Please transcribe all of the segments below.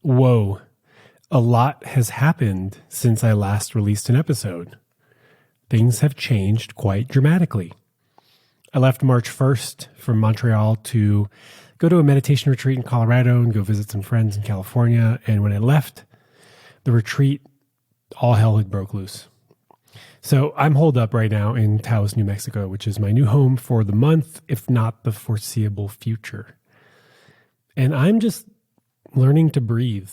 Whoa, a lot has happened since I last released an episode. Things have changed quite dramatically. I left March 1st from Montreal to go to a meditation retreat in Colorado and go visit some friends in California. And when I left the retreat, all hell had broke loose. So I'm holed up right now in Taos, New Mexico, which is my new home for the month, if not the foreseeable future. And I'm just learning to breathe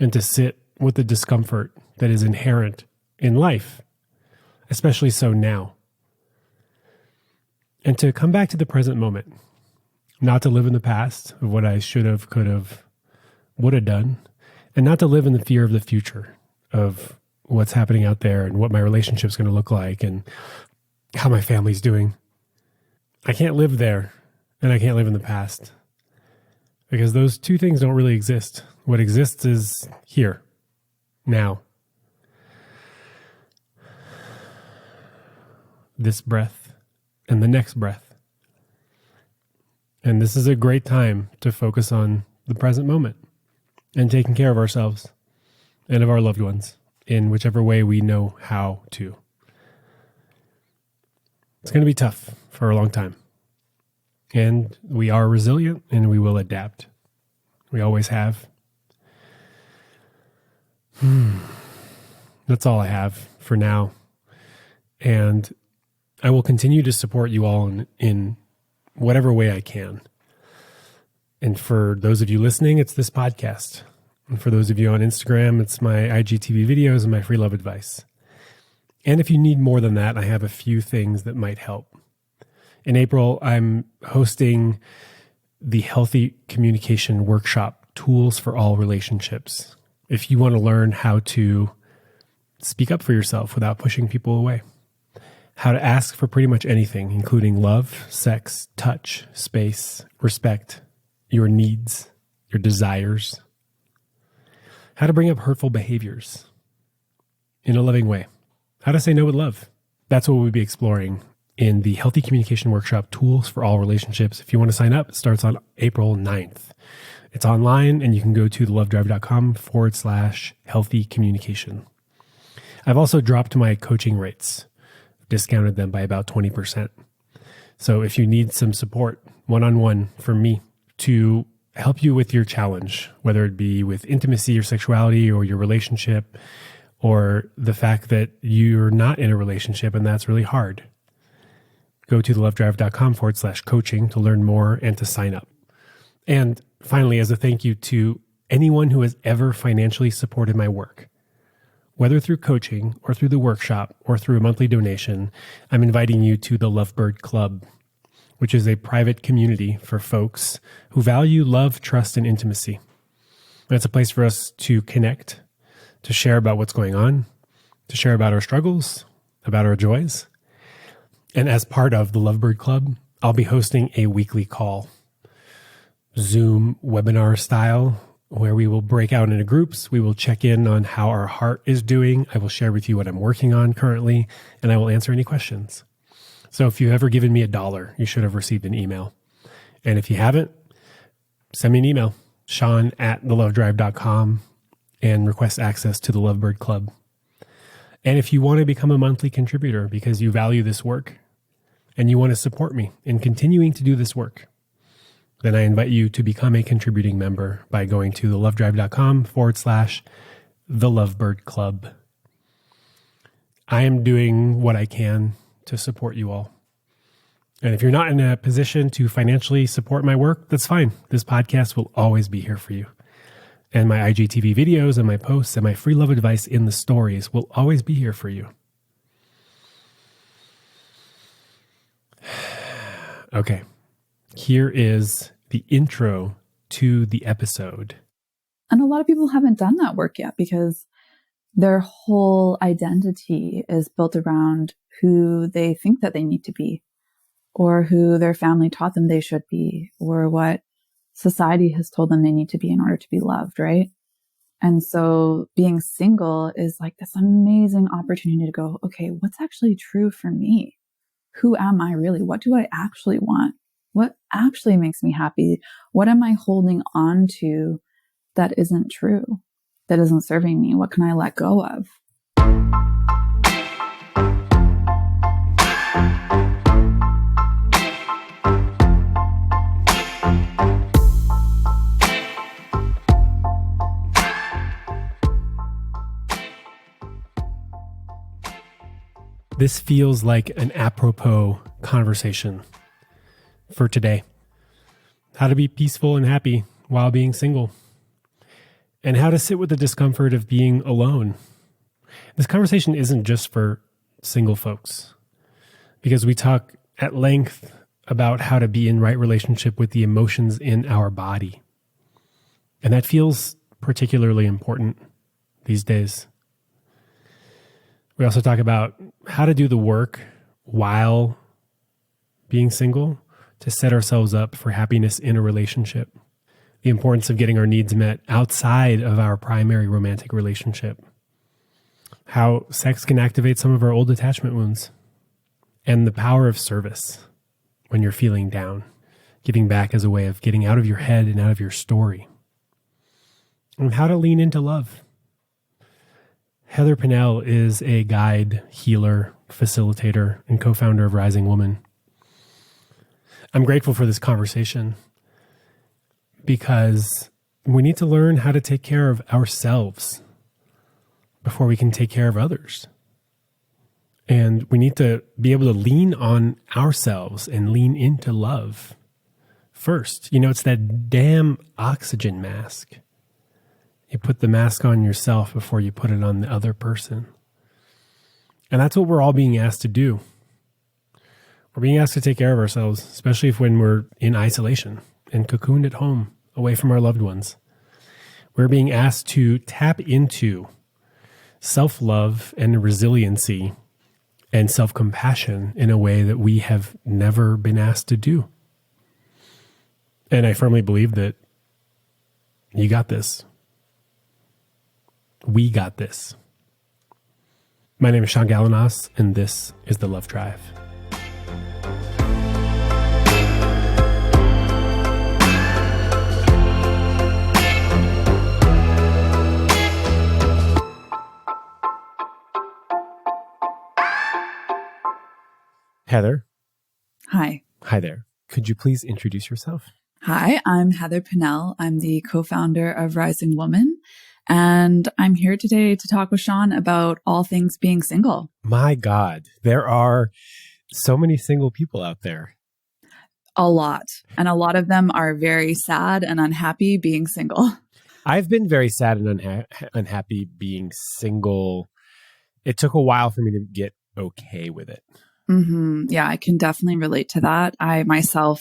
and to sit with the discomfort that is inherent in life, especially so now. And to come back to the present moment, not to live in the past of what I should have, could have, would have done, and not to live in the fear of the future of what's happening out there and what my relationship's going to look like and how my family's doing. I can't live there and I can't live in the past because those two things don't really exist. What exists is here, now. This breath and the next breath. And this is a great time to focus on the present moment and taking care of ourselves and of our loved ones in whichever way we know how to. It's going to be tough for a long time. And we are resilient and we will adapt. We always have. That's all I have for now. And I will continue to support you all in whatever way I can. And for those of you listening, it's this podcast. And for those of you on Instagram, it's my IGTV videos and my free love advice. And if you need more than that, I have a few things that might help. In April, I'm hosting the Healthy Communication Workshop, Tools for All Relationships. If you want to learn how to speak up for yourself without pushing people away, how to ask for pretty much anything, including love, sex, touch, space, respect, your needs, your desires, how to bring up hurtful behaviors in a loving way, how to say no with love. That's what we'll be exploring in the Healthy Communication Workshop, Tools for All Relationships. If you want to sign up, it starts on April 9th. It's online and you can go to thelovedrive.com/healthy communication. I've also dropped my coaching rates, discounted them by about 20%. So if you need some support one-on-one from me to help you with your challenge, whether it be with intimacy or sexuality or your relationship, or the fact that you're not in a relationship and that's really hard, go to thelovedrive.com/coaching to learn more and to sign up. And finally, as a thank you to anyone who has ever financially supported my work, whether through coaching or through the workshop or through a monthly donation, I'm inviting you to the Lovebird Club, which is a private community for folks who value love, trust, and intimacy. And it's a place for us to connect, to share about what's going on, to share about our struggles, about our joys. And as part of the Lovebird Club, I'll be hosting a weekly call, Zoom webinar style, where we will break out into groups. We will check in on how our heart is doing. I will share with you what I'm working on currently, and I will answer any questions. So if you've ever given me $1, you should have received an email. And if you haven't, send me an email, sean@thelovedrive.com, and request access to the Lovebird Club. And if you want to become a monthly contributor because you value this work and you want to support me in continuing to do this work, then I invite you to become a contributing member by going to thelovedrive.com/thelovebird club. I am doing what I can to support you all. And if you're not in a position to financially support my work, that's fine. This podcast will always be here for you. And my IGTV videos and my posts and my free love advice in the stories will always be here for you. Okay. Here is the intro to the episode. And a lot of people haven't done that work yet because their whole identity is built around who they think that they need to be, or who their family taught them they should be, or what society has told them they need to be in order to be loved, right? And so being single is like this amazing opportunity to go, okay, what's actually true for me? Who am I really? What do I actually want? What actually makes me happy? What am I holding on to that isn't true, that isn't serving me? What can I let go of? This feels like an apropos conversation for today. How to be peaceful and happy while being single, and how to sit with the discomfort of being alone. This conversation isn't just for single folks, because we talk at length about how to be in right relationship with the emotions in our body. And that feels particularly important these days. We also talk about how to do the work while being single to set ourselves up for happiness in a relationship. The importance of getting our needs met outside of our primary romantic relationship. How sex can activate some of our old attachment wounds. And the power of service when you're feeling down. Giving back as a way of getting out of your head and out of your story. And how to lean into love. Heather Pennell is a guide, healer, facilitator, and co-founder of Rising Woman. I'm grateful for this conversation because we need to learn how to take care of ourselves before we can take care of others. And we need to be able to lean on ourselves and lean into love first. You know, it's that damn oxygen mask. You put the mask on yourself before you put it on the other person. And that's what we're all being asked to do. We're being asked to take care of ourselves, especially when we're in isolation and cocooned at home, away from our loved ones. We're being asked to tap into self-love and resiliency and self-compassion in a way that we have never been asked to do. And I firmly believe that you got this. We got this. My name is Sean Galanos, and this is The Love Drive. Heather. Hi. Hi there. Could you please introduce yourself? Hi, I'm Heather Pennell. I'm the co-founder of Rising Woman. And I'm here today to talk with Sean about all things being single. My God, there are so many single people out there. A lot. And a lot of them are very sad and unhappy being single. I've been very sad and unhappy being single. It took a while for me to get okay with it. Mm-hmm. Yeah, I can definitely relate to that. I myself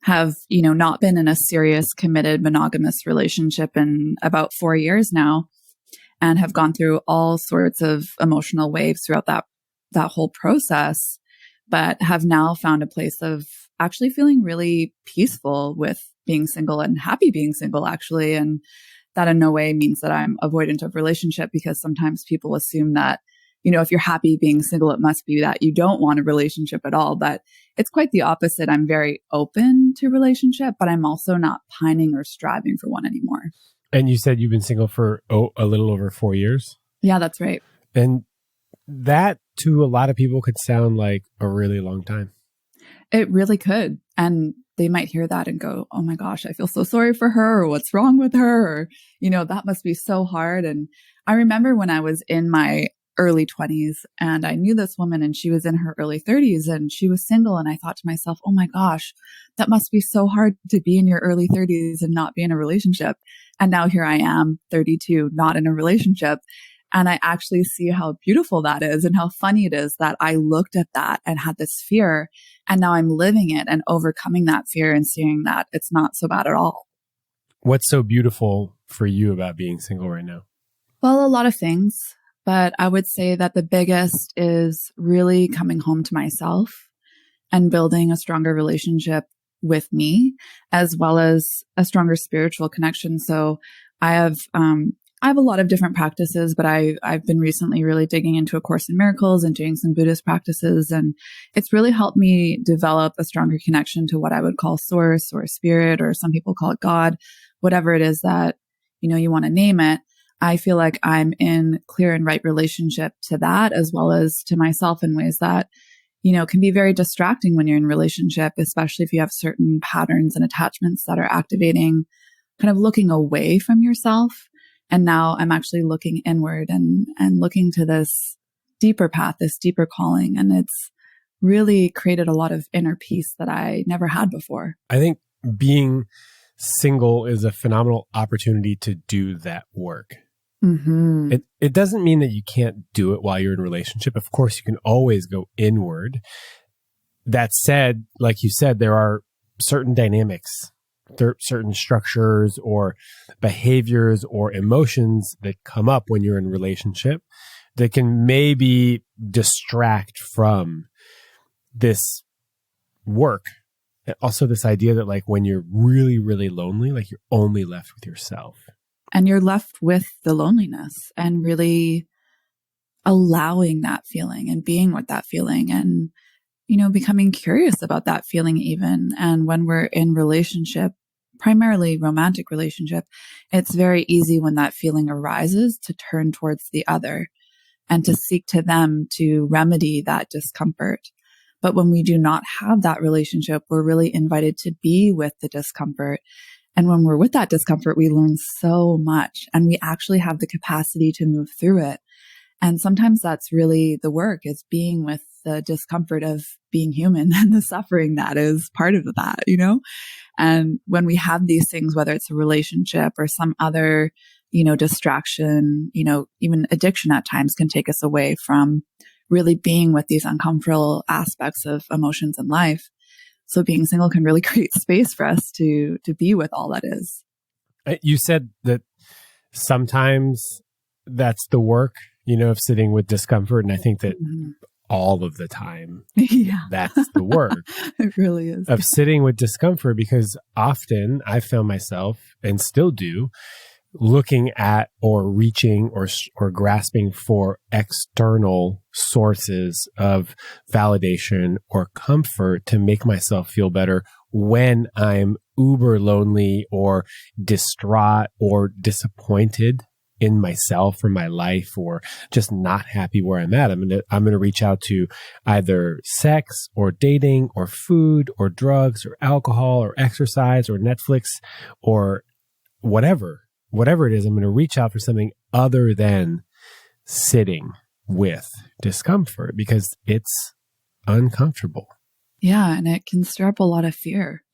have, not been in a serious, committed, monogamous relationship in about 4 years now, and have gone through all sorts of emotional waves throughout that whole process, but have now found a place of actually feeling really peaceful with being single and happy being single, actually. And that in no way means that I'm avoidant of relationship, because sometimes people assume that, if you're happy being single, it must be that you don't want a relationship at all. But it's quite the opposite. I'm very open to relationship, but I'm also not pining or striving for one anymore. And you said you've been single for a little over 4 years? Yeah, that's right. And that to a lot of people could sound like a really long time. It really could. And they might hear that and go, oh my gosh, I feel so sorry for her, or what's wrong with her? Or, that must be so hard. And I remember when I was in my early 20s and I knew this woman and she was in her early 30s and she was single. And I thought to myself, oh my gosh, that must be so hard to be in your early 30s and not be in a relationship. And now here I am, 32, not in a relationship. And I actually see how beautiful that is and how funny it is that I looked at that and had this fear. And now I'm living it and overcoming that fear and seeing that it's not so bad at all. What's so beautiful for you about being single right now? Well, a lot of things. But I would say that the biggest is really coming home to myself and building a stronger relationship with me, as well as a stronger spiritual connection. So I have a lot of different practices, but I've been recently really digging into A Course in Miracles and doing some Buddhist practices. And it's really helped me develop a stronger connection to what I would call source or spirit, or some people call it God, whatever it is that you want to name it. I feel like I'm in clear and right relationship to that, as well as to myself, in ways that, can be very distracting when you're in relationship, especially if you have certain patterns and attachments that are activating, kind of looking away from yourself. And now I'm actually looking inward and looking to this deeper path, this deeper calling. And it's really created a lot of inner peace that I never had before. I think being single is a phenomenal opportunity to do that work. Mm-hmm. It doesn't mean that you can't do it while you're in a relationship. Of course, you can always go inward. That said, like you said, there are certain dynamics, certain structures or behaviors or emotions that come up when you're in a relationship that can maybe distract from this work. And also this idea that like when you're really, really lonely, like you're only left with yourself. And you're left with the loneliness and really allowing that feeling and being with that feeling and, becoming curious about that feeling even. And when we're in relationship, primarily romantic relationship, it's very easy when that feeling arises to turn towards the other and to seek to them to remedy that discomfort. But when we do not have that relationship, we're really invited to be with the discomfort. And when we're with that discomfort, we learn so much and we actually have the capacity to move through it. And sometimes that's really the work, is being with the discomfort of being human and the suffering that is part of that, And when we have these things, whether it's a relationship or some other, distraction, even addiction at times can take us away from really being with these uncomfortable aspects of emotions in life. So being single can really create space for us to be with all that is. You said that sometimes that's the work, of sitting with discomfort. And I think that all of the time, that's the work. It really is. Of sitting with discomfort, because often I found myself, and still do, looking at or reaching or grasping for external sources of validation or comfort to make myself feel better when I'm uber lonely or distraught or disappointed in myself or my life, or just not happy where I'm at. I'm going to reach out to either sex or dating or food or drugs or alcohol or exercise or Netflix or whatever it is. I'm going to reach out for something other than sitting with discomfort because it's uncomfortable. Yeah. And it can stir up a lot of fear.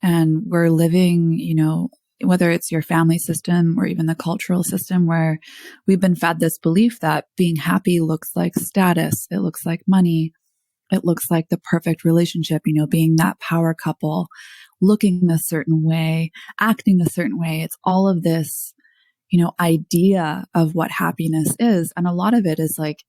And we're living, whether it's your family system or even the cultural system, where we've been fed this belief that being happy looks like status. It looks like money. It looks like the perfect relationship, being that power couple, looking a certain way, acting a certain way. It's all of this, idea of what happiness is. And a lot of it is like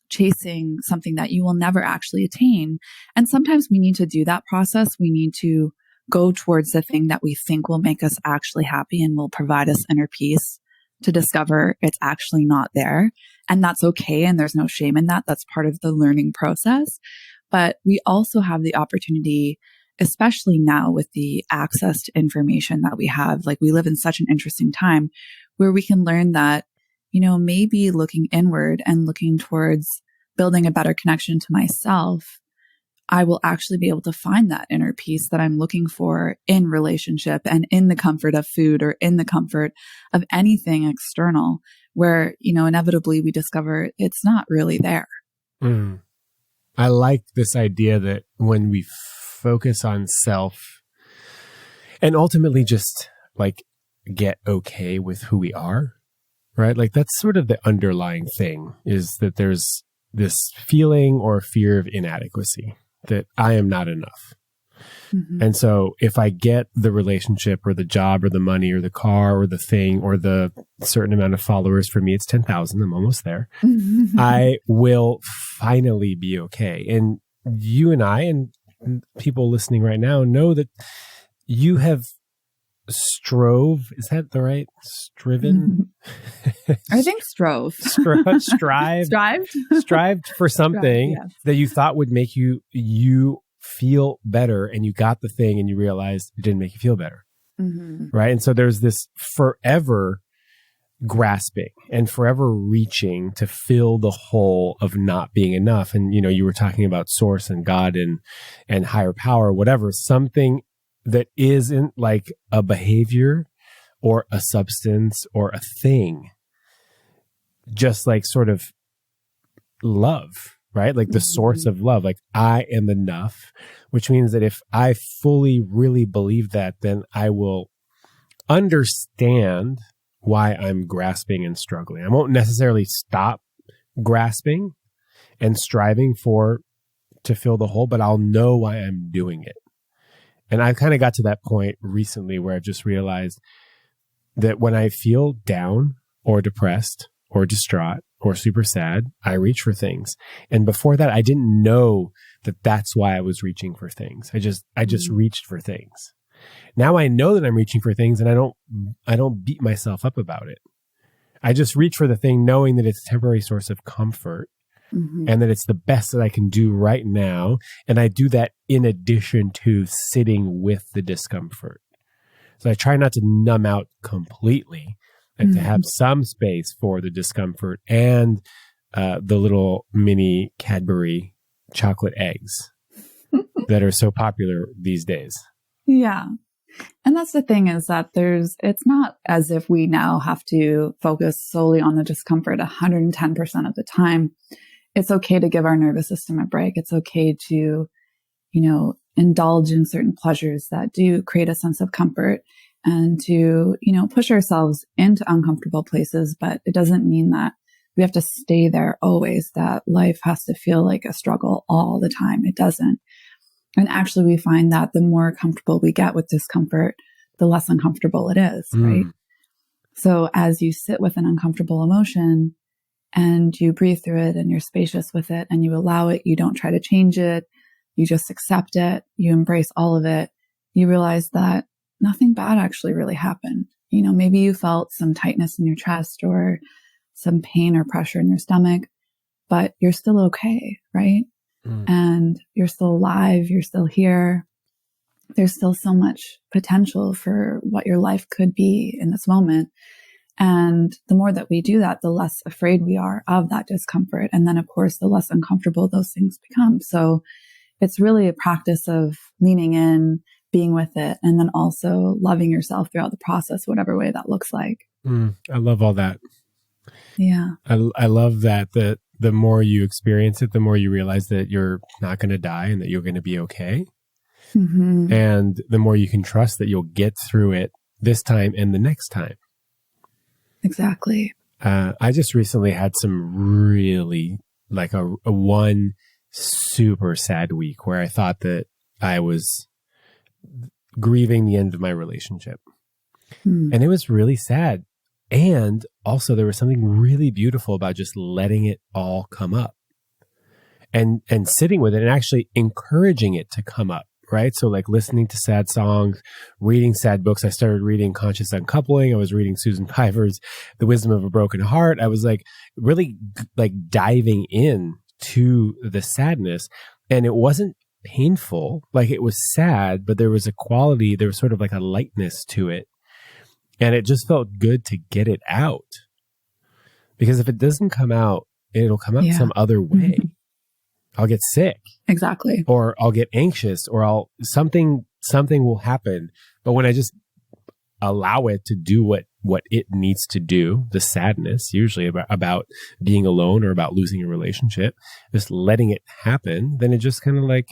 chasing something that you will never actually attain. And sometimes we need to do that process. We need to go towards the thing that we think will make us actually happy and will provide us inner peace, to discover it's actually not there. And that's okay. And there's no shame in that. That's part of the learning process. But we also have the opportunity, especially now with the access to information that we have, like we live in such an interesting time where we can learn that, maybe looking inward and looking towards building a better connection to myself, I will actually be able to find that inner peace that I'm looking for in relationship and in the comfort of food or in the comfort of anything external, where, inevitably we discover it's not really there. I like this idea that when we focus on self and ultimately just like get okay with who we are, right? Like that's sort of the underlying thing, is that there's this feeling or fear of inadequacy, that I am not enough. Mm-hmm. And so if I get the relationship or the job or the money or the car or the thing or the certain amount of followers, for me, it's 10,000. I'm almost there. I will finally be okay. And you and I and people listening right now know that you have is that the right? Striven? I think strived. Strived for something that you thought would make you feel better, and you got the thing and you realized it didn't make you feel better. right? And so there's this forever grasping and forever reaching to fill the hole of not being enough. And, you know, you were talking about source and God and higher power, whatever, something that isn't like a behavior or a substance or a thing, just like sort of love, right? Like the source of love, like I am enough, which means that if I fully really believe that, then I will understand why I'm grasping and struggling. I won't necessarily stop grasping and striving to fill the hole, but I'll know why I'm doing it. And I've kind of got to that point recently where I've just realized that when I feel down or depressed or distraught or super sad, I reach for things. And before that, I didn't know that that's why I was reaching for things. I just reached for things. Now I know that I'm reaching for things and I don't beat myself up about it. I just reach for the thing knowing that it's a temporary source of comfort and that it's the best that I can do right now. And I do that in addition to sitting with the discomfort. So I try not to numb out completely and to have some space for the discomfort and the little mini Cadbury chocolate eggs that are so popular these days. Yeah. And that's the thing is that it's not as if we now have to focus solely on the discomfort 110% of the time. It's okay to give our nervous system a break. It's okay to, you know, indulge in certain pleasures that do create a sense of comfort and to, you know, push ourselves into uncomfortable places. But it doesn't mean that we have to stay there always, that life has to feel like a struggle all the time. It doesn't. And actually, we find that the more comfortable we get with discomfort, the less uncomfortable it is, right? So as you sit with an uncomfortable emotion and you breathe through it and you're spacious with it and you allow it, you don't try to change it, you just accept it, you embrace all of it, you realize that nothing bad actually really happened. You know, maybe you felt some tightness in your chest or some pain or pressure in your stomach, but you're still okay, right? And you're still alive, you're still here. There's still so much potential for what your life could be in this moment. And the more that we do that, the less afraid we are of that discomfort. And then, of course, the less uncomfortable those things become. So it's really a practice of leaning in, being with it, and then also loving yourself throughout the process, whatever way that looks like. I love all that. Yeah. I love that the more you experience it, the more you realize that you're not going to die and that you're going to be okay. And the more you can trust that you'll get through it this time and the next time. Exactly. I just recently had some really like a one super sad week where I thought that I was grieving the end of my relationship. And it was really sad. And also there was something really beautiful about just letting it all come up and sitting with it and actually encouraging it to come up, right? So like listening to sad songs, reading sad books. I started reading Conscious Uncoupling. I was reading Susan Piver's The Wisdom of a Broken Heart. I was like really like diving in to the sadness, and it wasn't painful. Like it was sad, but there was a quality, there was sort of like a lightness to it. And it just felt good to get it out. Because if it doesn't come out, it'll come out some other way. I'll get sick. Exactly. Or I'll get anxious, or something will happen. But when I just allow it to do what it needs to do, the sadness, usually about being alone or about losing a relationship, just letting it happen, then it just kind of like,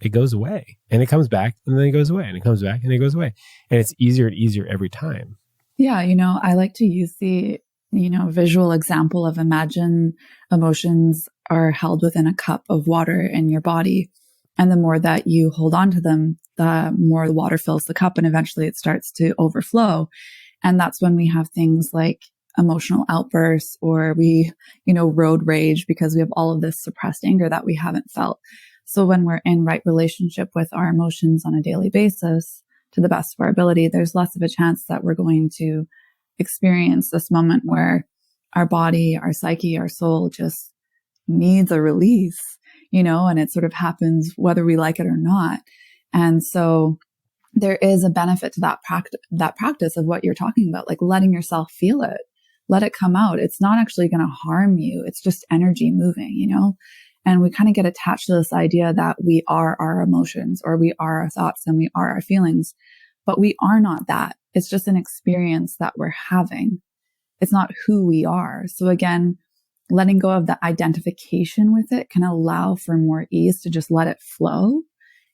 it goes away. And it comes back, and then it goes away, and it comes back, and it goes away. And it's easier and easier every time. Yeah, you know, I like to use the, you know, visual example of imagine emotions are held within a cup of water in your body. And the more that you hold on to them, the more the water fills the cup and eventually it starts to overflow. And that's when we have things like emotional outbursts or we, you know, road rage because we have all of this suppressed anger that we haven't felt. So when we're in right relationship with our emotions on a daily basis, to the best of our ability, there's less of a chance that we're going to experience this moment where our body, our psyche, our soul just needs a release, you know, and it sort of happens whether we like it or not. And so there is a benefit to that practice of what you're talking about, like letting yourself feel it, let it come out. It's not actually going to harm you. It's just energy moving, you know? And we kind of get attached to this idea that we are our emotions, or we are our thoughts, and we are our feelings, but we are not that. It's just an experience that we're having. It's not who we are. So again, letting go of the identification with it can allow for more ease to just let it flow.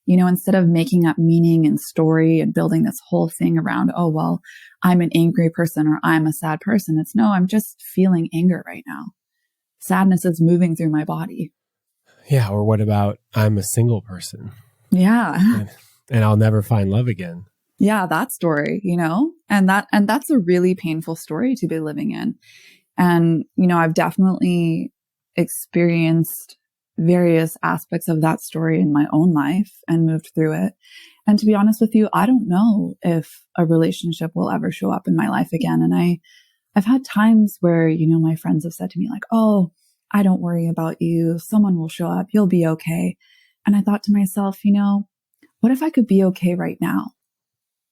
You know, instead of making up meaning and story and building this whole thing around, oh, well, I'm an angry person or I'm a sad person. It's no, I'm just feeling anger right now. Sadness is moving through my body. Yeah. Or what about I'm a single person? Yeah. And I'll never find love again. Yeah, that story, you know, and that's a really painful story to be living in. And, you know, I've definitely experienced various aspects of that story in my own life and moved through it. And to be honest with you, I don't know if a relationship will ever show up in my life again. And I've had times where, you know, my friends have said to me like, oh, I don't worry about you. Someone will show up. You'll be okay. And I thought to myself, you know, what if I could be okay right now?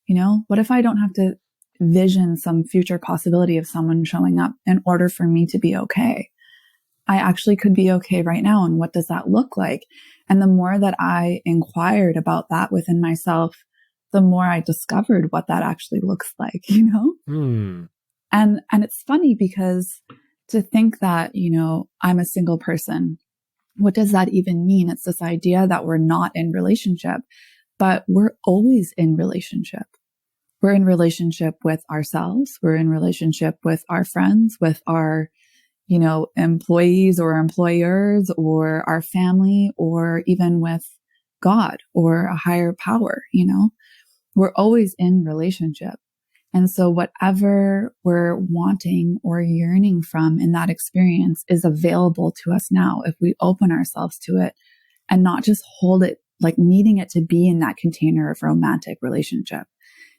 You know, what if I don't have to vision some future possibility of someone showing up in order for me to be okay? I actually could be okay right now. And what does that look like? And the more that I inquired about that within myself, the more I discovered what that actually looks like, you know? And it's funny because to think that, you know, I'm a single person, what does that even mean? It's this idea that we're not in relationship, but we're always in relationship. We're in relationship with ourselves. We're in relationship with our friends, with our, you know, employees or employers or our family, or even with God or a higher power, you know, we're always in relationship. And so whatever we're wanting or yearning from in that experience is available to us now if we open ourselves to it and not just hold it, like needing it to be in that container of romantic relationship,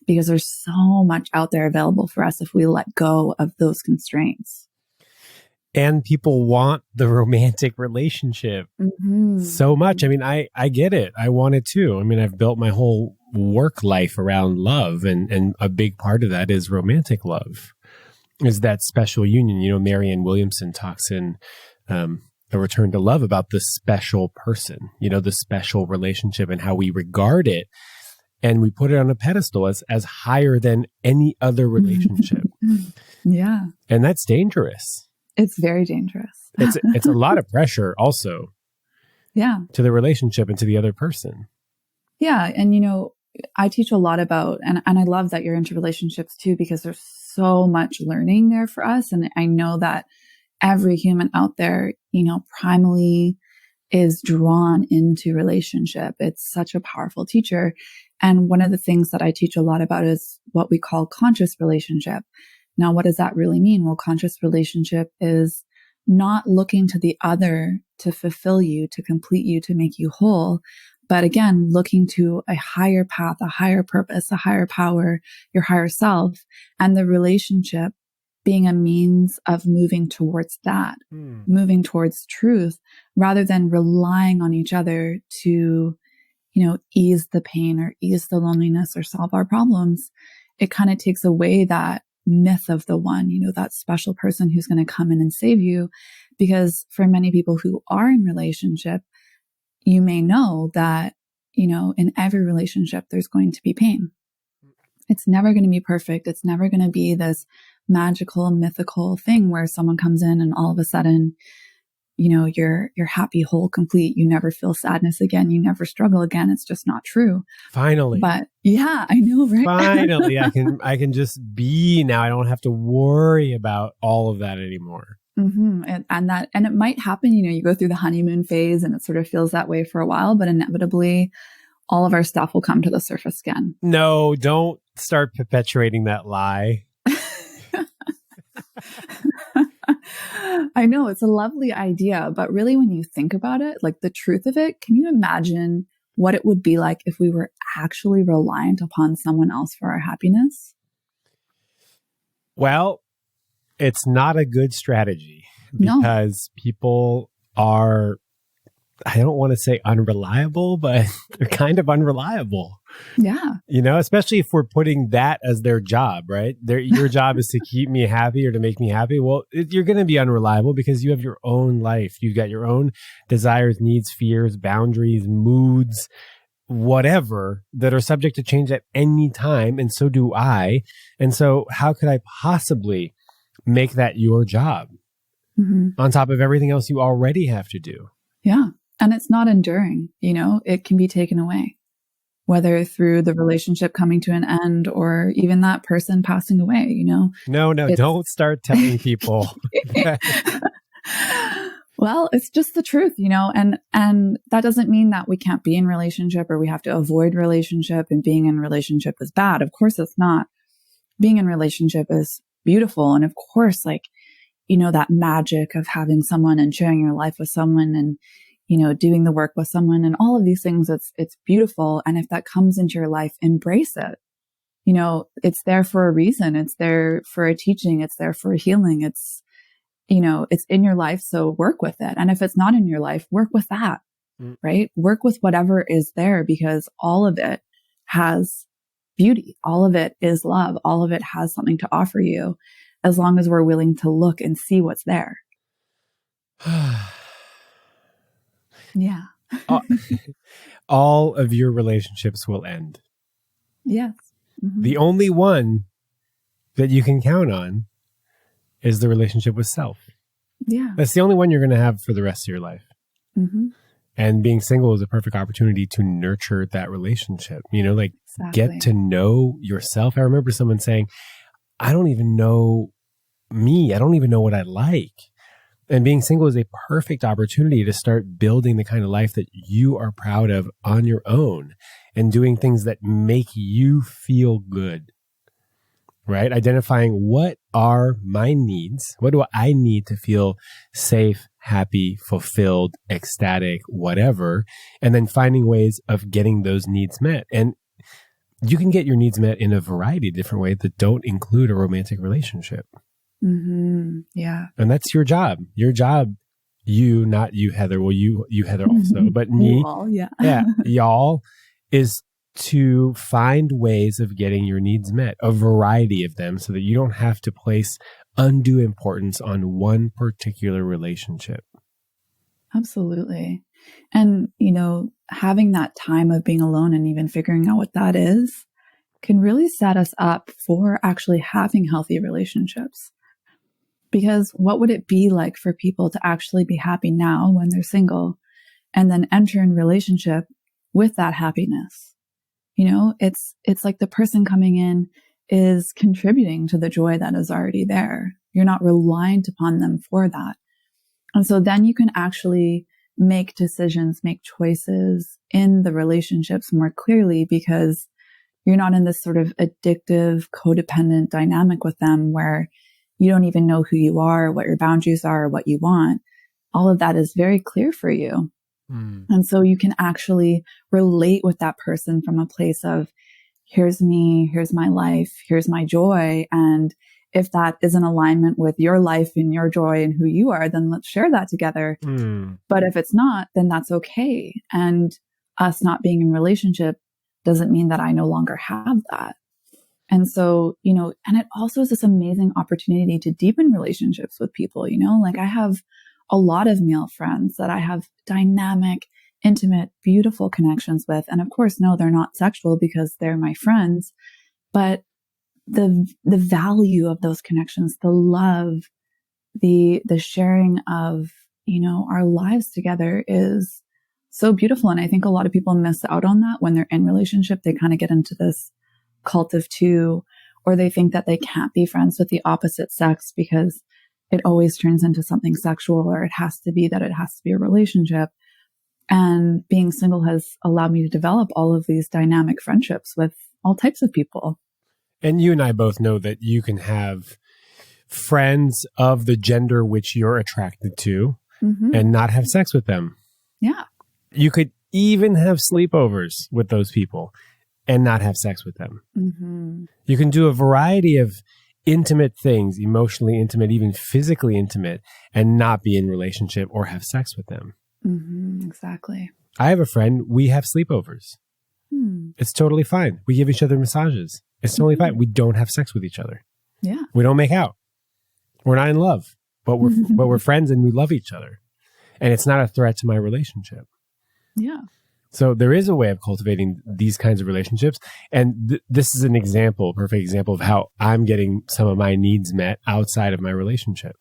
because there's so much out there available for us if we let go of those constraints. And people want the romantic relationship so much. I mean, I get it. I want it too. I mean, I've built my whole work life around love. And a big part of that is romantic love, is that special union. You know, Marianne Williamson talks in A Return to Love about the special person, you know, the special relationship and how we regard it. And we put it on a pedestal as higher than any other relationship. Yeah. And that's dangerous. It's very dangerous. It's a lot of pressure also. Yeah. To the relationship and to the other person. Yeah. And, you know, I teach a lot about, and I love that you're into relationships too, because there's so much learning there for us. And I know that every human out there, you know, primally is drawn into relationship. It's such a powerful teacher. And one of the things that I teach a lot about is what we call conscious relationship. Now, what does that really mean? Well, conscious relationship is not looking to the other to fulfill you, to complete you, to make you whole. But again, looking to a higher path, a higher purpose, a higher power, your higher self, and the relationship being a means of moving towards that, moving towards truth, rather than relying on each other to, you know, ease the pain or ease the loneliness or solve our problems. It kind of takes away that myth of the one, you know, that special person who's going to come in and save you. Because for many people who are in relationship, you may know that, you know, in every relationship, there's going to be pain. It's never going to be perfect. It's never going to be this magical, mythical thing where someone comes in and all of a sudden, you know, you're happy, whole, complete. You never feel sadness again. You never struggle again. It's just not true. Finally. But yeah, I know, right? Finally, I can just be now. I don't have to worry about all of that anymore. And it might happen, you know, you go through the honeymoon phase and it sort of feels that way for a while, but inevitably all of our stuff will come to the surface again. No, don't start perpetuating that lie. I know it's a lovely idea, but really when you think about it, like the truth of it, can you imagine what it would be like if we were actually reliant upon someone else for our happiness? Well, it's not a good strategy because people are, I don't want to say unreliable, but they're kind of unreliable. Yeah. Especially if we're putting that as their job, right? Your job is to keep me happy or to make me happy. Well, you're going to be unreliable because you have your own life. You've got your own desires, needs, fears, boundaries, moods, whatever, that are subject to change at any time. And so do I. And so how could I possibly make that your job on top of everything else you already have to do? Yeah. And it's not enduring, it can be taken away, whether through the relationship coming to an end or even that person passing away, No, don't start telling people. Well, it's just the truth, and that doesn't mean that we can't be in relationship or we have to avoid relationship and being in relationship is bad. Of course it's not. Being in relationship is beautiful. And of course, that magic of having someone and sharing your life with someone and, doing the work with someone and all of these things, it's beautiful. And if that comes into your life, embrace it. It's there for a reason. It's there for a teaching. It's there for a healing. It's in your life. So work with it. And if it's not in your life, work with that, right? Work with whatever is there because all of it has beauty. All of it is love. All of it has something to offer you as long as we're willing to look and see what's there. Yeah. All of your relationships will end. Yes. Mm-hmm. The only one that you can count on is the relationship with self. Yeah. That's the only one you're going to have for the rest of your life. Mm-hmm. And being single is a perfect opportunity to nurture that relationship, Exactly. Get to know yourself. I remember someone saying, I don't even know me. I don't even know what I like. And being single is a perfect opportunity to start building the kind of life that you are proud of on your own and doing things that make you feel good, right? Identifying what are my needs? What do I need to feel safe, happy, fulfilled, ecstatic, whatever, and then finding ways of getting those needs met. And you can get your needs met in a variety of different ways that don't include a romantic relationship. Mm-hmm. Yeah. And that's your job. Your job, you, not you, Heather. Well, you Heather also, but me, all, yeah. y'all, is to find ways of getting your needs met, a variety of them, so that you don't have to place undue importance on one particular relationship. Absolutely. And, having that time of being alone and even figuring out what that is can really set us up for actually having healthy relationships. Because what would it be like for people to actually be happy now when they're single and then enter in relationship with that happiness? It's like the person coming in is contributing to the joy that is already there. You're not reliant upon them for that. And so then you can actually make decisions, make choices in the relationships more clearly because you're not in this sort of addictive, codependent dynamic with them where you don't even know who you are, what your boundaries are, what you want. All of that is very clear for you. And so you can actually relate with that person from a place of, here's me, here's my life, here's my joy. And if that is in alignment with your life and your joy and who you are, then let's share that together. But if it's not, then that's okay. And us not being in relationship doesn't mean that I no longer have that. And so, and it also is this amazing opportunity to deepen relationships with people, I have a lot of male friends that I have dynamic, intimate, beautiful connections with. And of course, no, they're not sexual because they're my friends, but the value of those connections, the love, the sharing of, our lives together is so beautiful. And I think a lot of people miss out on that when they're in relationship. They kind of get into this cult of two, or they think that they can't be friends with the opposite sex because it always turns into something sexual, or it has to be a relationship. And being single has allowed me to develop all of these dynamic friendships with all types of people. And you and I both know that you can have friends of the gender which you're attracted to and not have sex with them. Yeah. You could even have sleepovers with those people and not have sex with them. You can do a variety of intimate things, emotionally intimate, even physically intimate, and not be in relationship or have sex with them. Exactly. I have a friend, we have sleepovers. It's totally fine. We give each other massages. It's totally fine. We don't have sex with each other. Yeah. We don't make out. We're not in love, but we're friends and we love each other. And it's not a threat to my relationship. Yeah. So there is a way of cultivating these kinds of relationships. And this is an example, a perfect example of how I'm getting some of my needs met outside of my relationship,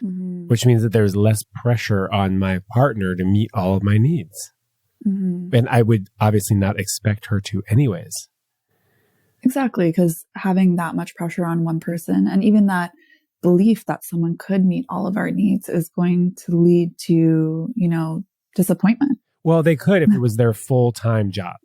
which means that there's less pressure on my partner to meet all of my needs. And I would obviously not expect her to anyways. Exactly. Because having that much pressure on one person and even that belief that someone could meet all of our needs is going to lead to, disappointment. Well, they could if it was their full-time job.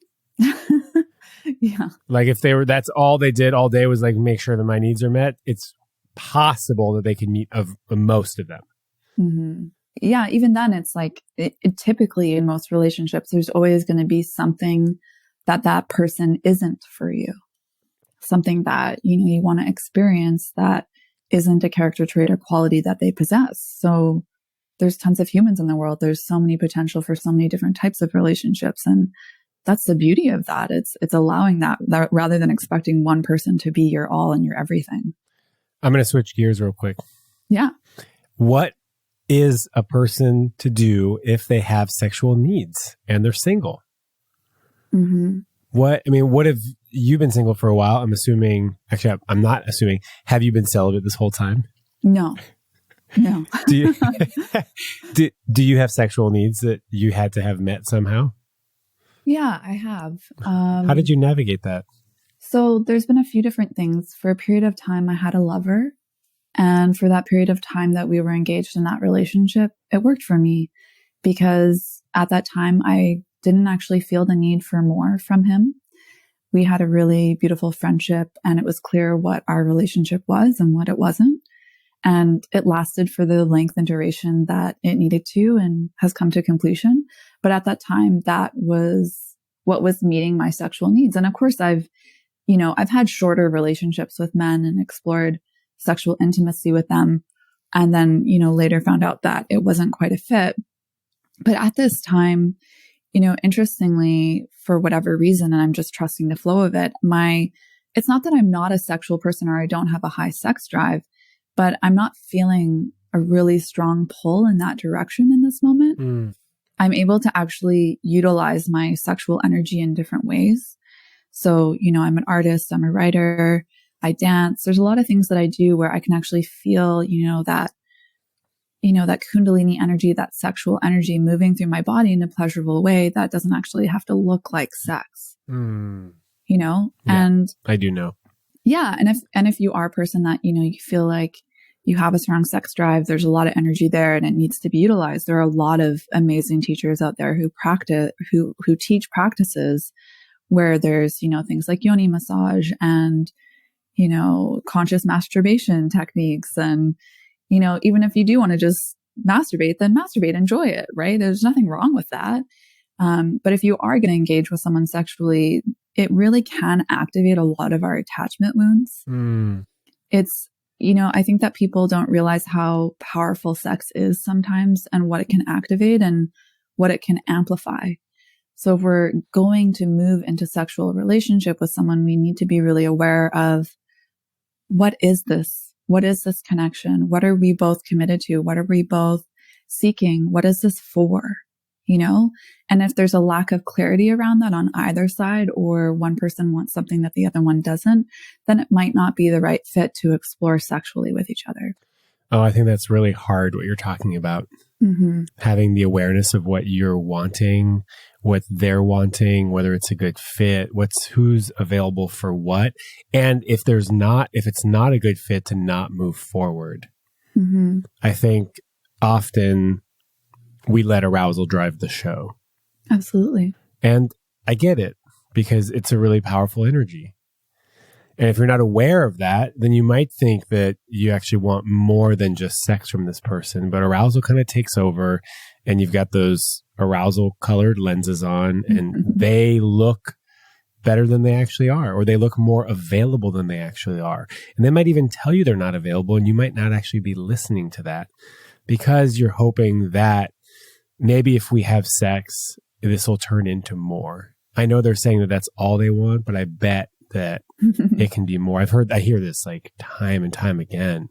Yeah. Like if that's all they did all day was like make sure that my needs are met, it's possible that they can meet of most of them. Yeah. Even then it's like it typically in most relationships, there's always going to be something that person isn't for you. Something that, you want to experience that isn't a character trait or quality that they possess. So there's tons of humans in the world. There's so many potential for so many different types of relationships. And that's the beauty of that. It's allowing that rather than expecting one person to be your all and your everything. I'm going to switch gears real quick. Yeah. What is a person to do if they have sexual needs and they're single? What have you been single for a while? I'm assuming, actually, I'm not assuming. Have you been celibate this whole time? No. Do you, do you have sexual needs that you had to have met somehow? Yeah, I have. How did you navigate that? So there's been a few different things. For a period of time, I had a lover. And for that period of time that we were engaged in that relationship, it worked for me because at that time, I didn't actually feel the need for more from him. We had a really beautiful friendship and it was clear what our relationship was and what it wasn't. And it lasted for the length and duration that it needed to and has come to completion. But at that time, that was what was meeting my sexual needs. And of course, I've had shorter relationships with men and explored sexual intimacy with them. And then, later found out that it wasn't quite a fit. But at this time, interestingly, for whatever reason, and I'm just trusting the flow of it, it's not that I'm not a sexual person or I don't have a high sex drive, but I'm not feeling a really strong pull in that direction in this moment. I'm able to actually utilize my sexual energy in different ways. So, I'm an artist, I'm a writer, I dance. There's a lot of things that I do where I can actually feel, that Kundalini energy, that sexual energy moving through my body in a pleasurable way that doesn't actually have to look like sex, Yeah, and I do know. Yeah. And if you are a person that, you feel like you have a strong sex drive, there's a lot of energy there and it needs to be utilized. There are a lot of amazing teachers out there who teach practices where there's, things like yoni massage and, conscious masturbation techniques. And, even if you do want to just masturbate, then masturbate, enjoy it, right? There's nothing wrong with that. But if you are going to engage with someone sexually, it really can activate a lot of our attachment wounds. It's, I think that people don't realize how powerful sex is sometimes and what it can activate and what it can amplify. So if we're going to move into sexual relationship with someone, we need to be really aware of what is this? What is this connection? What are we both committed to? What are we both seeking? What is this for? And if there's a lack of clarity around that on either side, or one person wants something that the other one doesn't, then it might not be the right fit to explore sexually with each other. Oh, I think that's really hard what you're talking about. Having the awareness of what you're wanting, what they're wanting, whether it's a good fit, who's available for what. And if it's not a good fit, to not move forward. I think often we let arousal drive the show. Absolutely. And I get it because it's a really powerful energy. And if you're not aware of that, then you might think that you actually want more than just sex from this person. But arousal kind of takes over and you've got those arousal colored lenses on and they look better than they actually are, or they look more available than they actually are. And they might even tell you they're not available and you might not actually be listening to that because you're hoping that maybe if we have sex, this will turn into more. I know they're saying that that's all they want, but I bet that it can be more. I hear this like time and time again.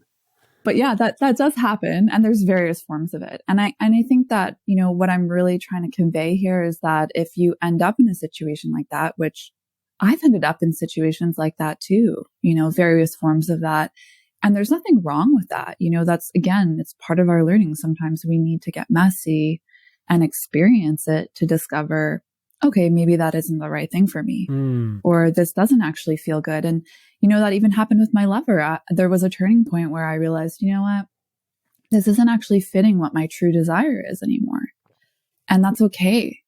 But yeah, that does happen. And there's various forms of it. And I think that, what I'm really trying to convey here is that if you end up in a situation like that, which I've ended up in situations like that too, various forms of that. And there's nothing wrong with that. That's, again, it's part of our learning. Sometimes we need to get messy and experience it to discover, okay, maybe that isn't the right thing for me, or this doesn't actually feel good. And, that even happened with my lover. There was a turning point where I realized, you know what, this isn't actually fitting what my true desire is anymore. And that's okay.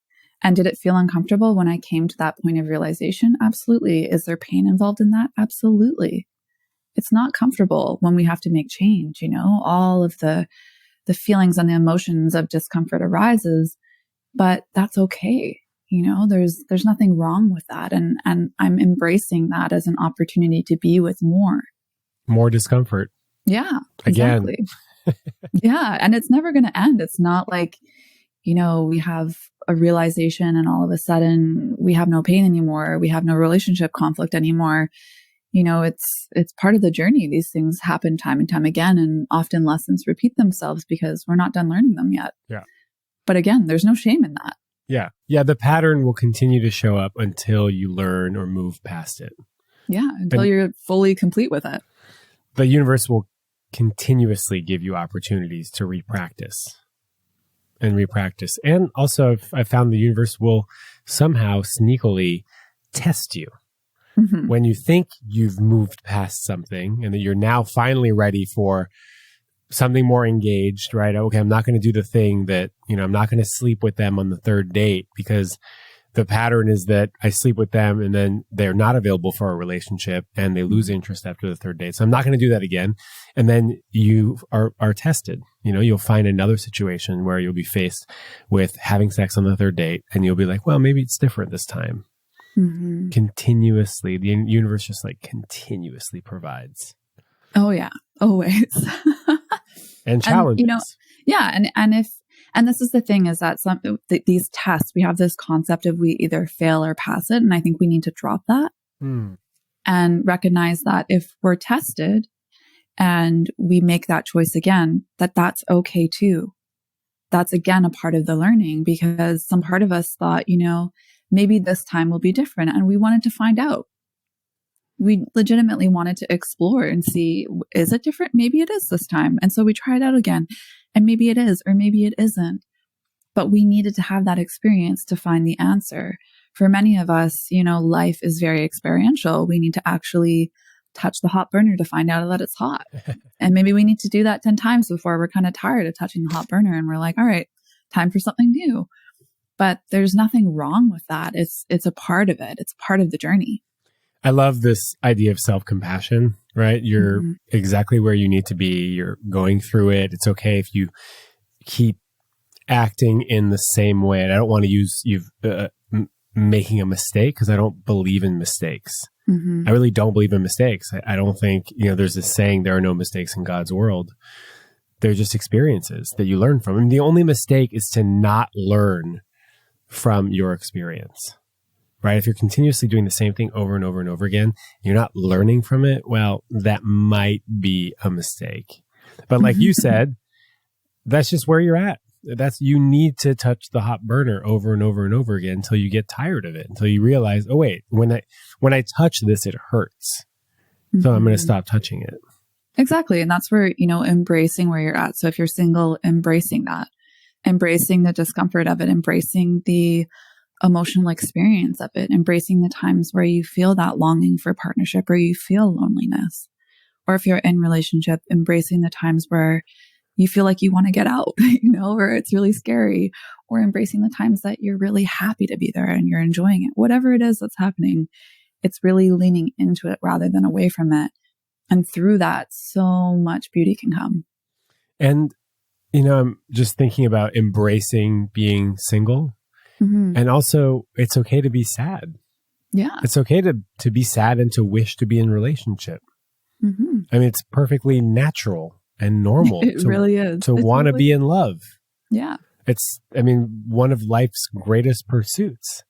And did it feel uncomfortable when I came to that point of realization? Absolutely. Is there pain involved in that? Absolutely. It's not comfortable when we have to make change, all of the feelings and the emotions of discomfort arises, but that's okay. There's nothing wrong with that. And I'm embracing that as an opportunity to be with more discomfort. Yeah, again. Exactly. Yeah. And it's never going to end. It's not like, we have a realization and all of a sudden we have no pain anymore. We have no relationship conflict anymore. It's part of the journey. These things happen time and time again, and often lessons repeat themselves because we're not done learning them yet. Yeah. But again, there's no shame in that. Yeah. Yeah. The pattern will continue to show up until you learn or move past it. Yeah. Until you're fully complete with it. The universe will continuously give you opportunities to repractice. And also, I found the universe will somehow sneakily test you. Mm-hmm. When you think you've moved past something and that you're now finally ready for something more engaged, right? Okay, I'm not going to do the thing that, I'm not going to sleep with them on the third date because the pattern is that I sleep with them and then they're not available for a relationship and they lose interest after the third date. So I'm not going to do that again. And then you are tested. You'll find another situation where you'll be faced with having sex on the third date and you'll be like, well, maybe it's different this time. Mm-hmm. Continuously, the universe just continuously provides. Oh yeah, always. And challenges. And this is the thing is that these tests, we have this concept of we either fail or pass it. And I think we need to drop that and recognize that if we're tested and we make that choice again, that's okay too. That's again a part of the learning because some part of us thought, maybe this time will be different. And we wanted to find out. We legitimately wanted to explore and see, is it different? Maybe it is this time. And so we tried out again and maybe it is, or maybe it isn't. But we needed to have that experience to find the answer. For many of us, life is very experiential. We need to actually touch the hot burner to find out that it's hot. And maybe we need to do that 10 times before we're kind of tired of touching the hot burner. And we're like, all right, time for something new. But there's nothing wrong with that. It's a part of it. It's part of the journey. I love this idea of self-compassion, right? You're exactly where you need to be. You're going through it. It's okay if you keep acting in the same way. And I don't want to use making a mistake because I don't believe in mistakes. Mm-hmm. I really don't believe in mistakes. I don't think, there's this saying, there are no mistakes in God's world. They're just experiences that you learn from. And the only mistake is to not learn from your experience. Right? If you're continuously doing the same thing over and over and over again, you're not learning from it. Well, that might be a mistake. But like you said, that's just where you're at. You need to touch the hot burner over and over and over again until you get tired of it, until you realize, oh wait, when I touch this, it hurts. So I'm going to stop touching it. Exactly. And that's where, embracing where you're at. So if you're single, embracing that, embracing the discomfort of it, embracing the emotional experience of it, embracing the times where you feel that longing for partnership or you feel loneliness. Or if you're in relationship, embracing the times where you feel like you want to get out, or it's really scary, or embracing the times that you're really happy to be there and you're enjoying it. Whatever it is that's happening, it's really leaning into it rather than away from it. And through that, so much beauty can come. And, I'm just thinking about embracing being single. Mm-hmm. And also, it's okay to be sad. Yeah. It's okay to be sad and to wish to be in relationship. Mm-hmm. I mean, it's perfectly natural and normal. It really is. To want to be in love. Yeah. It's, one of life's greatest pursuits.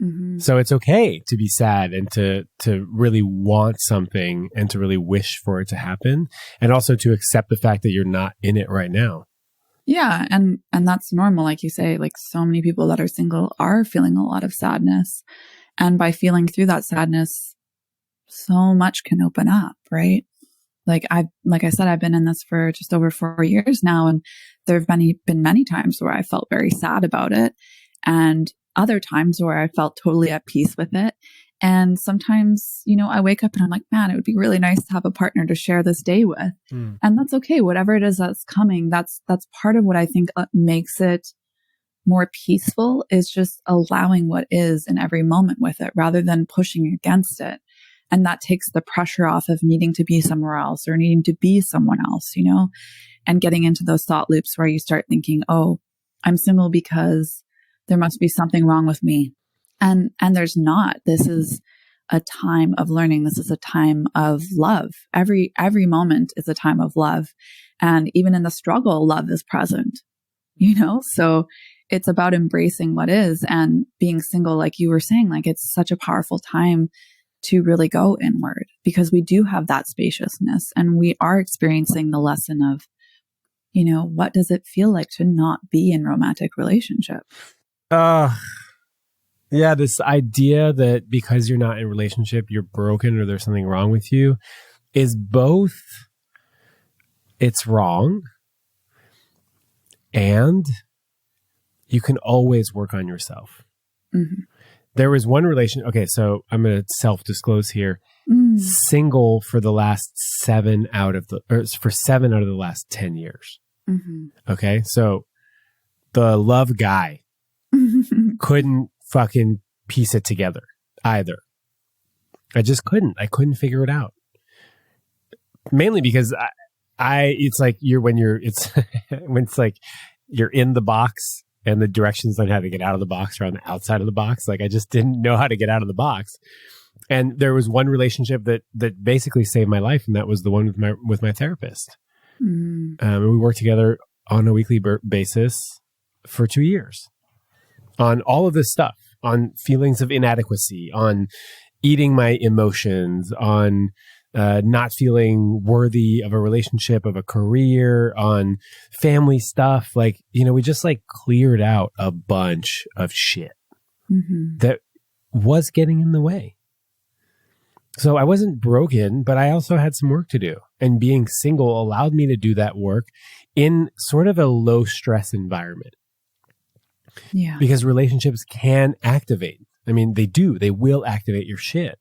Mm-hmm. So it's okay to be sad and to really want something and to really wish for it to happen, and also to accept the fact that you're not in it right now. Yeah. And that's normal. Like you say, like so many people that are single are feeling a lot of sadness. And by feeling through that sadness, so much can open up, right? Like I said, I've been in this for just over 4 years now. And there have been many times where I felt very sad about it, and other times where I felt totally at peace with it. And sometimes, I wake up and I'm like, man, it would be really nice to have a partner to share this day with. And that's okay. Whatever it is that's coming, that's part of what I think makes it more peaceful, is just allowing what is in every moment with it rather than pushing against it. And that takes the pressure off of needing to be somewhere else or needing to be someone else, and getting into those thought loops where you start thinking, oh, I'm single because there must be something wrong with me. And there's not. This is a time of learning. This is a time of love. Every moment is a time of love. And even in the struggle, love is present, So it's about embracing what is, and being single, like you were saying, like it's such a powerful time to really go inward, because we do have that spaciousness and we are experiencing the lesson of, what does it feel like to not be in romantic relationship? Yeah, this idea that because you're not in a relationship, you're broken or there's something wrong with you is both, it's wrong, and you can always work on yourself. Mm-hmm. There was one relation. Okay, so I'm going to self-disclose here. Single for the last 7 out of the last 10 years. Mm-hmm. Okay, so the love guy couldn't fucking piece it together either. I just couldn't. I couldn't figure it out. Mainly because it's like when it's like you're in the box and the directions on how to get out of the box are on the outside of the box. Like I just didn't know how to get out of the box. And there was one relationship that basically saved my life, and that was the one with my therapist. And we worked together on a weekly basis for 2 years on all of this stuff, on feelings of inadequacy, on eating my emotions, on not feeling worthy of a relationship, of a career, on family stuff. Like, we just cleared out a bunch of shit that was getting in the way. So I wasn't broken, but I also had some work to do. And being single allowed me to do that work in sort of a low stress environment. Yeah. Because relationships can activate. I mean, they do. They will activate your shit.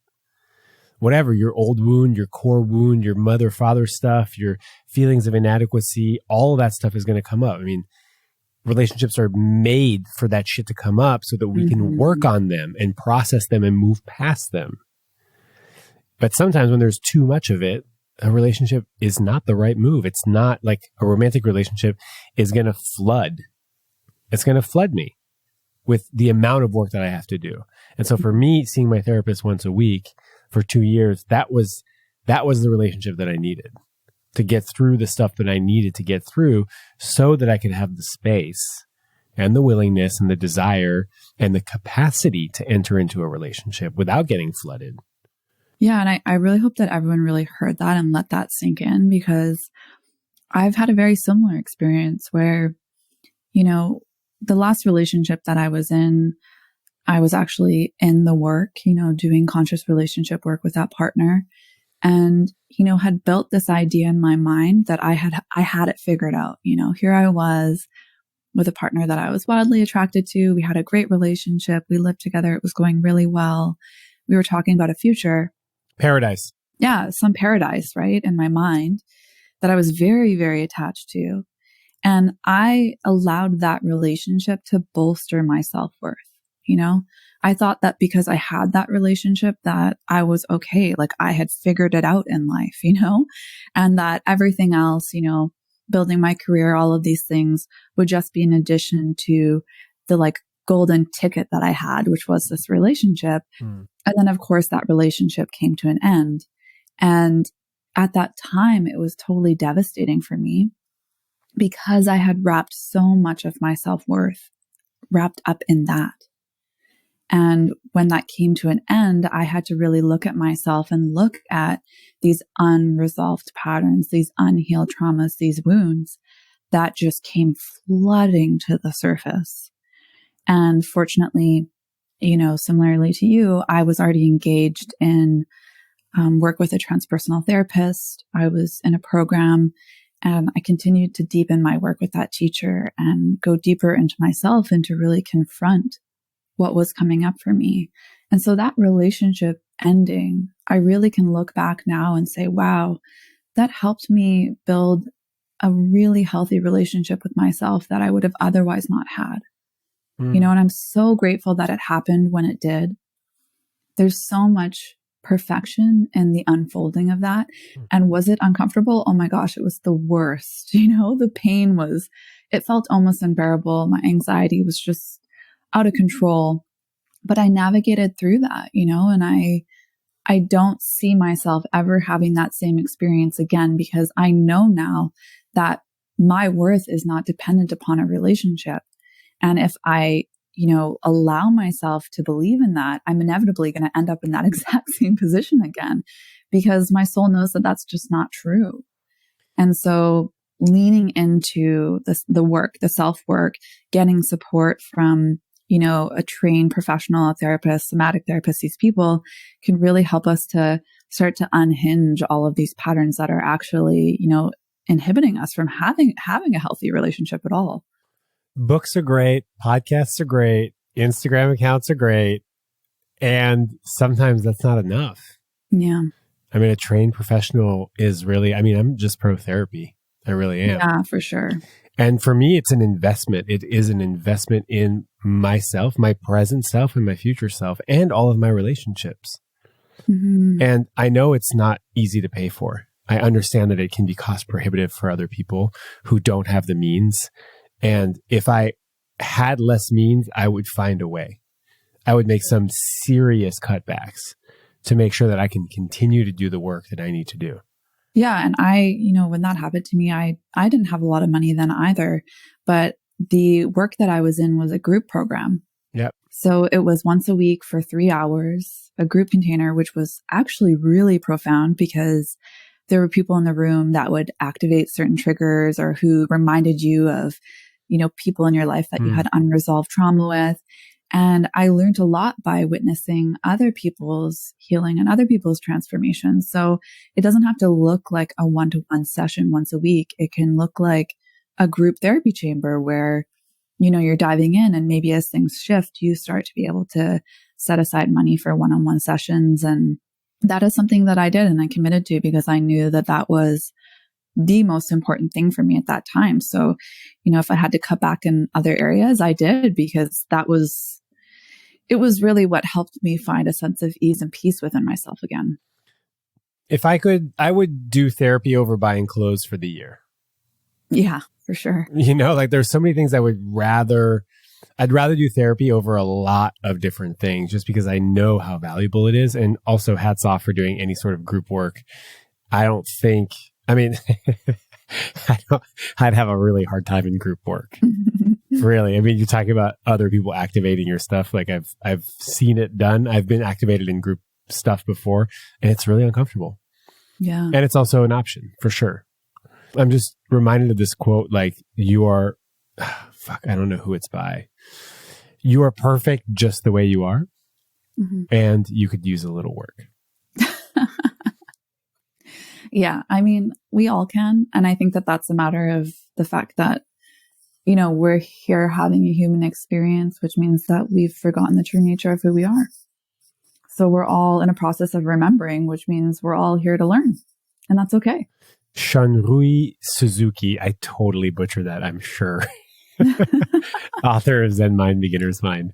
Whatever, your old wound, your core wound, your mother, father stuff, your feelings of inadequacy, all of that stuff is going to come up. I mean, relationships are made for that shit to come up so that we can work on them and process them and move past them. But sometimes when there's too much of it, a relationship is not the right move. It's not like a romantic relationship is going to flood. It's going to flood me with the amount of work that I have to do. And so for me, seeing my therapist once a week for 2 years, that was the relationship that I needed to get through the stuff that I needed to get through, so that I could have the space and the willingness and the desire and the capacity to enter into a relationship without getting flooded. Yeah. And I really hope that everyone really heard that and let that sink in, because I've had a very similar experience where, the last relationship that I was in, I was actually in the work, doing conscious relationship work with that partner, and, had built this idea in my mind that I had it figured out. Here I was with a partner that I was wildly attracted to. We had a great relationship. We lived together. It was going really well. We were talking about a future. Paradise. Yeah, some paradise, right? In my mind that I was very, very attached to. And I allowed that relationship to bolster my self-worth. I thought that because I had that relationship that I was okay. Like I had figured it out in life, and that everything else, building my career, all of these things would just be an addition to the golden ticket that I had, which was this relationship. And then of course that relationship came to an end. And at that time, it was totally devastating for me, because I had wrapped so much of my self-worth wrapped up in that. And when that came to an end, I had to really look at myself and look at these unresolved patterns, these unhealed traumas, these wounds that just came flooding to the surface. And fortunately, similarly to you, I was already engaged in work with a transpersonal therapist. I was in a program, and I continued to deepen my work with that teacher and go deeper into myself and to really confront what was coming up for me. And so that relationship ending, I really can look back now and say, wow, that helped me build a really healthy relationship with myself that I would have otherwise not had. And I'm so grateful that it happened when it did. There's so much perfection in the unfolding of that. And was it uncomfortable? Oh my gosh, it was the worst. The pain it felt almost unbearable. My anxiety was just out of control, but I navigated through that, and I don't see myself ever having that same experience again, because I know now that my worth is not dependent upon a relationship. And if I, allow myself to believe in that, I'm inevitably going to end up in that exact same position again, because my soul knows that that's just not true. And so leaning into the work, the self-work, getting support from a trained professional, a therapist, somatic therapist, these people can really help us to start to unhinge all of these patterns that are actually, inhibiting us from having a healthy relationship at all. Books are great. Podcasts are great. Instagram accounts are great. And sometimes that's not enough. Yeah. I mean, a trained professional is really, I'm just pro therapy. I really am. Yeah, for sure. And for me, it's an investment. It is an investment in myself, my present self, and my future self, and all of my relationships. Mm-hmm. And I know it's not easy to pay for. I understand that it can be cost prohibitive for other people who don't have the means. And if I had less means, I would find a way. I would make some serious cutbacks to make sure that I can continue to do the work that I need to do. Yeah. And I, when that happened to me, I didn't have a lot of money then either, but the work that I was in was a group program. Yep. So it was once a week for 3 hours, a group container, which was actually really profound because there were people in the room that would activate certain triggers or who reminded you of, people in your life that you had unresolved trauma with. And I learned a lot by witnessing other people's healing and other people's transformation. So it doesn't have to look like a one-to-one session once a week. It can look like a group therapy chamber where, you're diving in, and maybe as things shift, you start to be able to set aside money for one-on-one sessions. And that is something that I did and I committed to because I knew that that was the most important thing for me at that time. So, if I had to cut back in other areas, I did, because it was really what helped me find a sense of ease and peace within myself again. If I could, I would do therapy over buying clothes for the year. Yeah, for sure. There's so many things I'd rather do therapy over a lot of different things just because I know how valuable it is. And also hats off for doing any sort of group work. I'd have a really hard time in group work. Really. You're talking about other people activating your stuff. Like I've seen it done. I've been activated in group stuff before, and it's really uncomfortable. Yeah. And it's also an option for sure. I'm just reminded of this quote, like you are, I don't know who it's by. You are perfect just the way you are. Mm-hmm. And you could use a little work. Yeah. We all can. And I think that that's a matter of the fact that, we're here having a human experience, which means that we've forgotten the true nature of who we are. So we're all in a process of remembering, which means we're all here to learn. And that's okay. Shunrui Suzuki, I totally butchered that, I'm sure. Author of Zen Mind, Beginner's Mind.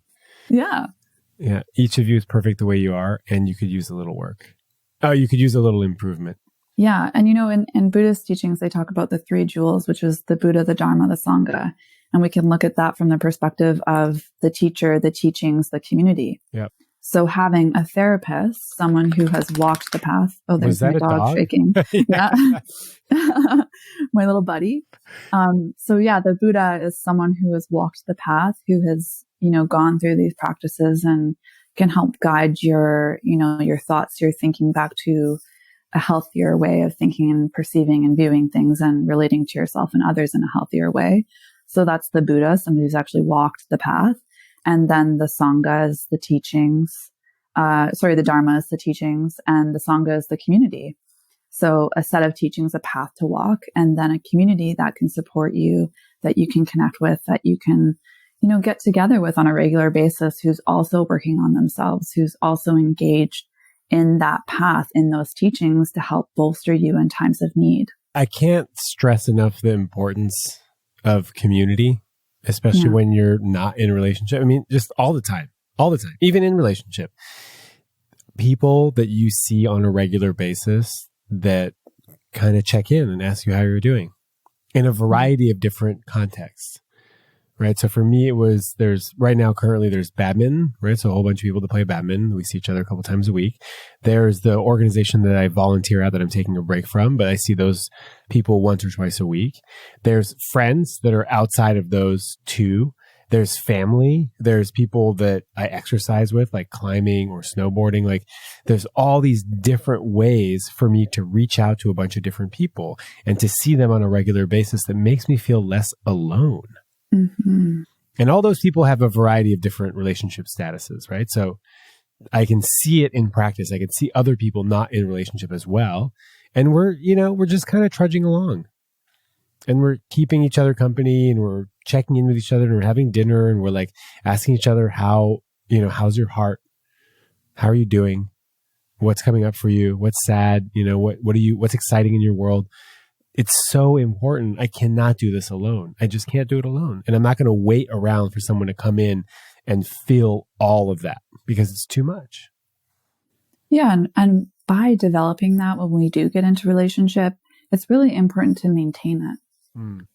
Yeah. Yeah. Each of you is perfect the way you are, and you could use a little work. Oh, you could use a little improvement. Yeah. And, in Buddhist teachings, they talk about the 3 jewels, which is the Buddha, the Dharma, the Sangha. And we can look at that from the perspective of the teacher, the teachings, the community. Yep. So having a therapist, someone who has walked the path. Oh, there's my dog shaking. Yeah. My little buddy. The Buddha is someone who has walked the path, who has gone through these practices and can help guide your thoughts, your thinking back to a healthier way of thinking and perceiving and viewing things and relating to yourself and others in a healthier way. So that's the Buddha, somebody who's actually walked the path. And then the Sangha is the teachings. The Dharma is the teachings, and the Sangha is the community. So a set of teachings, a path to walk, and then a community that can support you, that you can connect with, that you can, get together with on a regular basis, who's also working on themselves, who's also engaged in that path, in those teachings to help bolster you in times of need. I can't stress enough the importance of community, especially when you're not in a relationship. I mean, just all the time, even in relationship. People that you see on a regular basis that kind of check in and ask you how you're doing in a variety of different contexts, right? So for me, currently there's badminton, right? So a whole bunch of people that play badminton. We see each other a couple times a week. There's the organization that I volunteer at that I'm taking a break from, but I see those people once or twice a week. There's friends that are outside of those two. There's family. There's people that I exercise with, like climbing or snowboarding. Like there's all these different ways for me to reach out to a bunch of different people and to see them on a regular basis that makes me feel less alone. Mm-hmm. And all those people have a variety of different relationship statuses, right? So I can see it in practice. I can see other people not in a relationship as well. And we're just kind of trudging along. And we're keeping each other company, and we're checking in with each other, and we're having dinner, and we're like asking each other how's your heart? How are you doing? What's coming up for you? What's sad? What's exciting in your world? It's so important. I cannot do this alone. I just can't do it alone. And I'm not going to wait around for someone to come in and fill all of that because it's too much. Yeah. And by developing that, when we do get into relationship, it's really important to maintain it.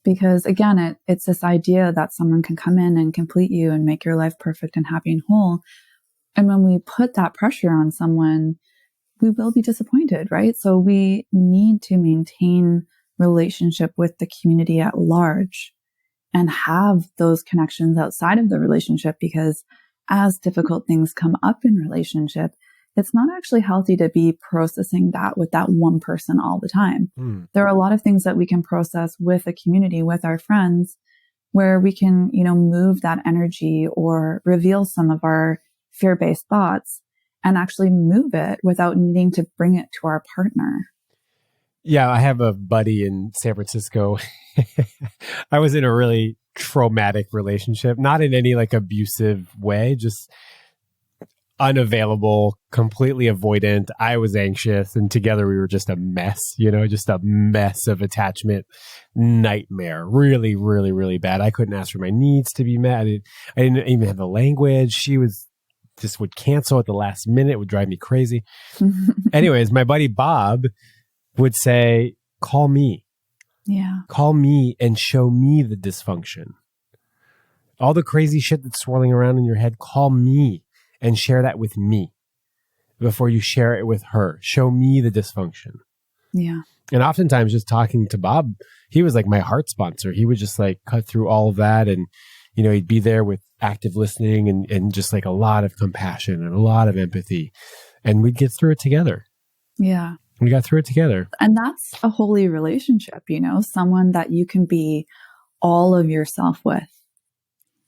Because again, it's this idea that someone can come in and complete you and make your life perfect and happy and whole. And when we put that pressure on someone, we will be disappointed, right? So we need to maintain relationship with the community at large and have those connections outside of the relationship, because as difficult things come up in relationship, it's not actually healthy to be processing that with that one person all the time. There are a lot of things that we can process with a community, with our friends, where we can, move that energy or reveal some of our fear-based thoughts and actually move it without needing to bring it to our partner. Yeah, I have a buddy in San Francisco. I was in a really traumatic relationship, not in any like abusive way, just unavailable, completely avoidant. I was anxious, and together we were just a mess, just a mess of attachment nightmare. Really, really, really bad. I couldn't ask for my needs to be met. I didn't even have the language. She would cancel at the last minute. It would drive me crazy. Anyways, my buddy Bob would say, call me. Yeah. Call me and show me the dysfunction. All the crazy shit that's swirling around in your head, call me and share that with me before you share it with her. Show me the dysfunction. Yeah. And oftentimes just talking to Bob, he was like my heart sponsor. He would just like cut through all of that, and, he'd be there with active listening and just like a lot of compassion and a lot of empathy. And we'd get through it together. Yeah. We got through it together. And that's a holy relationship, someone that you can be all of yourself with.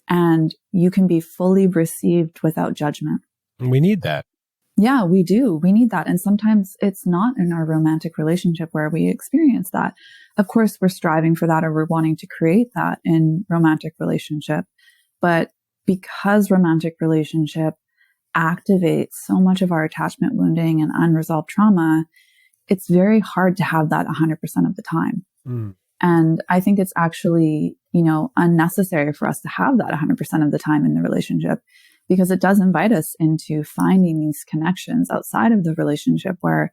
And you can be fully received without judgment. We need that. Yeah, we do. We need that. And sometimes it's not in our romantic relationship where we experience that. Of course, we're striving for that, or we're wanting to create that in romantic relationship. But because romantic relationship activates so much of our attachment wounding and unresolved trauma, it's very hard to have that 100% of the time. And I think it's actually, unnecessary for us to have that 100% of the time in the relationship, because it does invite us into finding these connections outside of the relationship where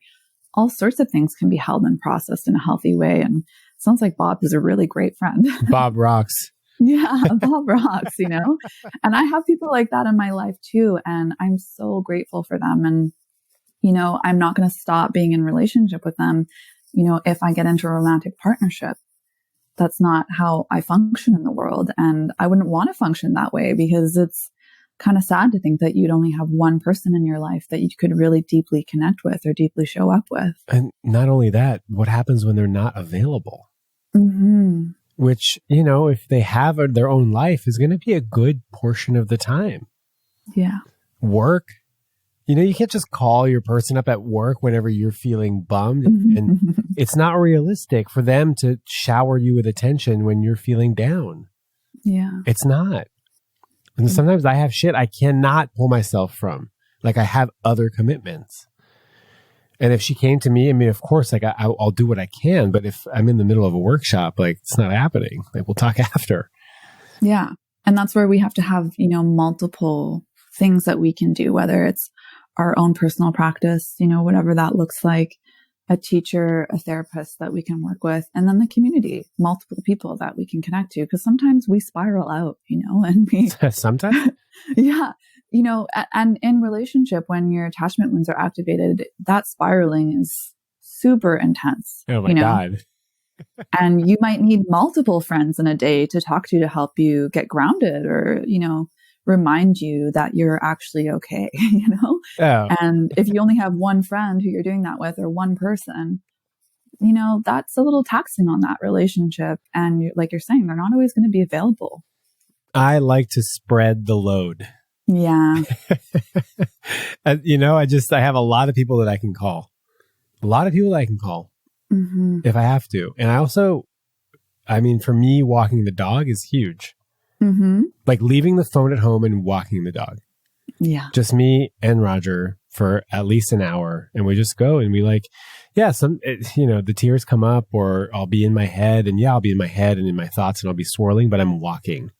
all sorts of things can be held and processed in a healthy way. And it sounds like Bob is a really great friend. Bob rocks. Yeah, Bob rocks, And I have people like that in my life too. And I'm so grateful for them. And, I'm not going to stop being in relationship with them, if I get into a romantic partnership. That's not how I function in the world. And I wouldn't want to function that way, because it's kind of sad to think that you'd only have one person in your life that you could really deeply connect with or deeply show up with. And not only that, what happens when they're not available? Mm-hmm. Which, if they have their own life, is going to be a good portion of the time. Yeah. Work. You can't just call your person up at work whenever you're feeling bummed. And it's not realistic for them to shower you with attention when you're feeling down. Yeah. It's not. And sometimes I have shit I cannot pull myself from. Like, I have other commitments. And if she came to me, of course, like I'll do what I can. But if I'm in the middle of a workshop, like, it's not happening. Like, we'll talk after. Yeah. And that's where we have to have, multiple things that we can do, whether it's our own personal practice, whatever that looks like, a teacher, a therapist that we can work with, and then the community, multiple people that we can connect to. Because sometimes we spiral out, and we sometimes, yeah, and in relationship, when your attachment wounds are activated, that spiraling is super intense. oh my God. And you might need multiple friends in a day to talk to help you get grounded, or remind you that you're actually okay. Oh. And if you only have one friend who you're doing that with, or one person, that's a little taxing on that relationship. And like you're saying, they're not always going to be available. I like to spread the load. Yeah. I have a lot of people that I can call. Mm-hmm. If I have to. And I also, for me, walking the dog is huge. Mm-hmm. Like leaving the phone at home and walking the dog. Yeah. Just me and Roger for at least an hour. And we just go and we the tears come up, or I'll be in my head, and I'll be in my head and in my thoughts, and I'll be swirling, but I'm walking.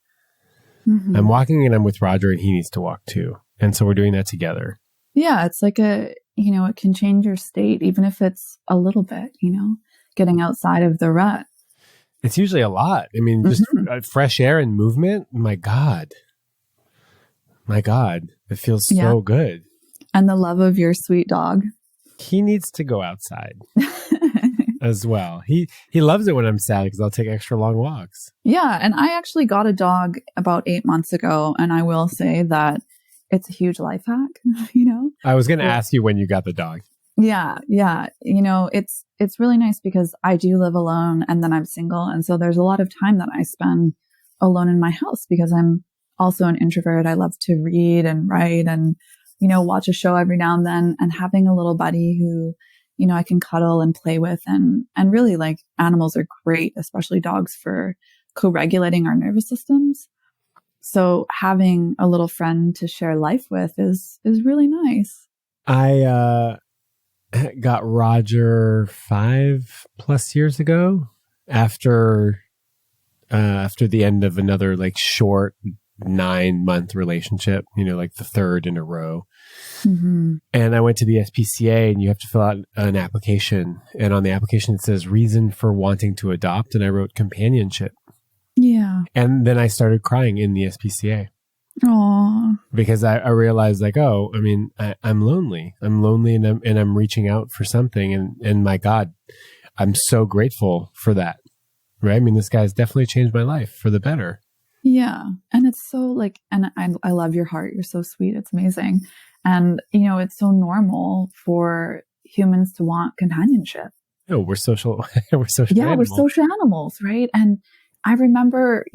Mm-hmm. I'm walking, and I'm with Roger, and he needs to walk too. And so we're doing that together. Yeah. It's like it can change your state, even if it's a little bit, getting outside of the rut. It's usually a lot. Just fresh air and movement. My God. It feels so good. And the love of your sweet dog. He needs to go outside as well. He loves it when I'm sad because I'll take extra long walks. Yeah. And I actually got a dog about 8 months ago. And I will say that it's a huge life hack, I was going to ask you when you got the dog. Yeah. Yeah. It's really nice because I do live alone, and then I'm single. And so there's a lot of time that I spend alone in my house because I'm also an introvert. I love to read and write and, watch a show every now and then, and having a little buddy who, I can cuddle and play with, and really, like, animals are great, especially dogs, for co-regulating our nervous systems. So having a little friend to share life with is really nice. I, got Roger 5+ years ago after the end of another short 9-month relationship, like the third in a row. Mm-hmm. And I went to the SPCA, and you have to fill out an application. And on the application, it says reason for wanting to adopt. And I wrote companionship. Yeah. And then I started crying in the SPCA. Aww. Because I realized I'm lonely. I'm lonely, and I'm reaching out for something. And my God, I'm so grateful for that. Right? This guy's definitely changed my life for the better. Yeah. And it's so and I love your heart. You're so sweet. It's amazing. And, it's so normal for humans to want companionship. Oh, we're social. We're social. Yeah, animals. we're social animals, right? And I remember,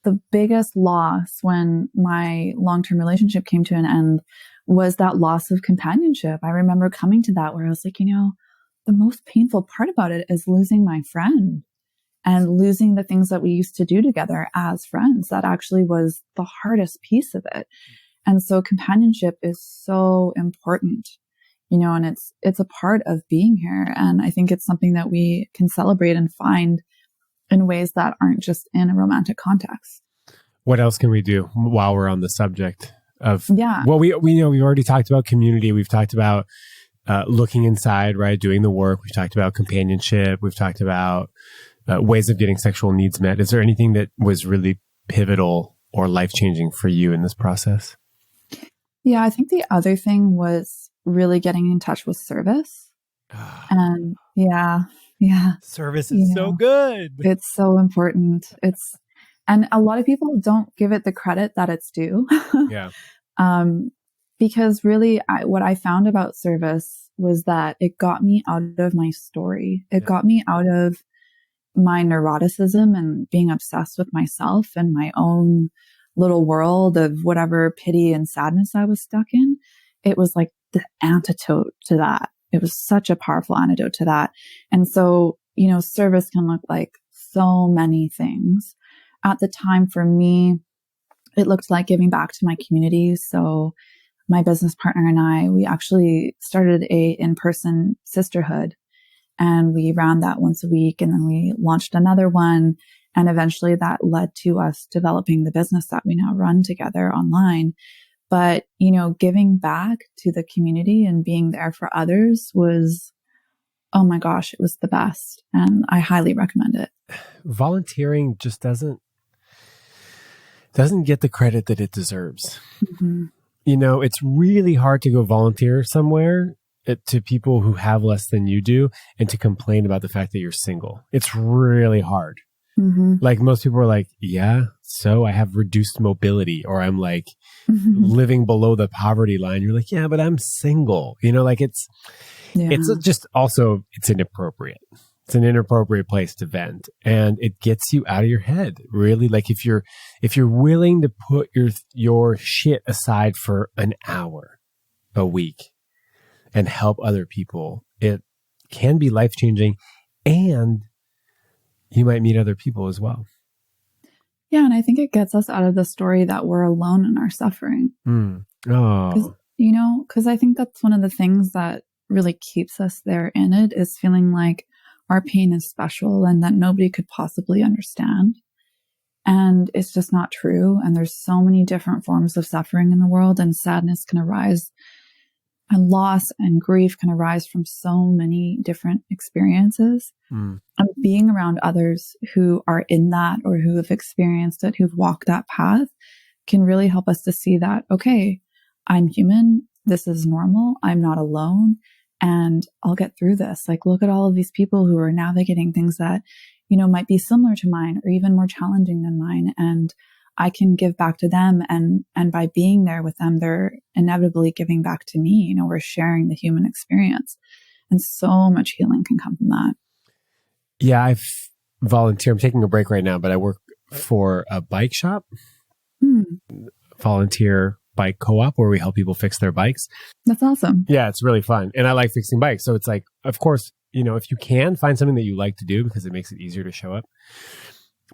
the biggest loss when my long-term relationship came to an end was that loss of companionship. I remember coming to that where I was like, the most painful part about it is losing my friend and losing the things that we used to do together as friends. That actually was the hardest piece of it. And so companionship is so important, and it's a part of being here. And I think it's something that we can celebrate and find in ways that aren't just in a romantic context. What else can we do while we're on the subject of? Yeah. Well, we we've already talked about community. We've talked about looking inside, right? Doing the work. We've talked about companionship. We've talked about ways of getting sexual needs met. Is there anything that was really pivotal or life-changing for you in this process? Yeah, I think the other thing was really getting in touch with service. And yeah. Service is so good. It's so important. And a lot of people don't give it the credit that it's due. Yeah. Because really, what I found about service was that it got me out of my story. It got me out of my neuroticism and being obsessed with myself and my own little world of whatever pity and sadness I was stuck in. It was like the antidote to that. It was such a powerful antidote to that. And so, service can look like so many things. At the time for me, it looked like giving back to my community. So my business partner and I, we actually started a in-person sisterhood, and we ran that once a week, and then we launched another one. And eventually that led to us developing the business that we now run together online. But, giving back to the community and being there for others was, oh my gosh, it was the best. And I highly recommend it. Volunteering just doesn't get the credit that it deserves. Mm-hmm. It's really hard to go volunteer somewhere to people who have less than you do and to complain about the fact that you're single. It's really hard. Mm-hmm. Like most people are like, yeah, so I have reduced mobility, or I'm like living below the poverty line. You're like, yeah, but I'm single. It's just also, it's inappropriate. It's an inappropriate place to vent, and it gets you out of your head. Really, like if you're willing to put your shit aside for an hour a week and help other people, it can be life-changing, and you might meet other people as well. Yeah, and I think it gets us out of the story that we're alone in our suffering. Oh, because I think that's one of the things that really keeps us there in it, is feeling like our pain is special and that nobody could possibly understand. And it's just not true. And there's so many different forms of suffering in the world, and sadness can arise, and loss and grief can arise from so many different experiences. And being around others who are in that, or who have experienced it, who've walked that path, can really help us to see that, okay, I'm human. This is normal. I'm not alone. And I'll get through this. Like, look at all of these people who are navigating things that, might be similar to mine or even more challenging than mine. And I can give back to them. And by being there with them, they're inevitably giving back to me. We're sharing the human experience, and so much healing can come from that. Yeah, I've volunteered. I'm taking a break right now, but I work for a bike shop, volunteer bike co-op, where we help people fix their bikes. That's awesome. Yeah, it's really fun. And I like fixing bikes. So it's like, of course, if you can find something that you like to do, because it makes it easier to show up.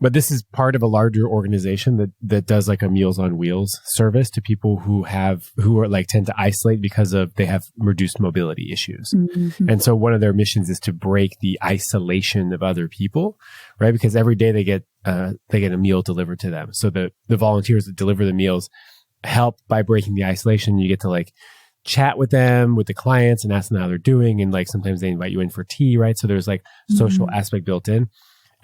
But this is part of a larger organization that does like a Meals on Wheels service to people who are like tend to isolate because they have reduced mobility issues. Mm-hmm. And so one of their missions is to break the isolation of other people, right? Because every day they get a meal delivered to them. So the volunteers that deliver the meals help by breaking the isolation. You get to like chat with them, with the clients, and ask them how they're doing. And like sometimes they invite you in for tea, right? So there's like social aspect built in.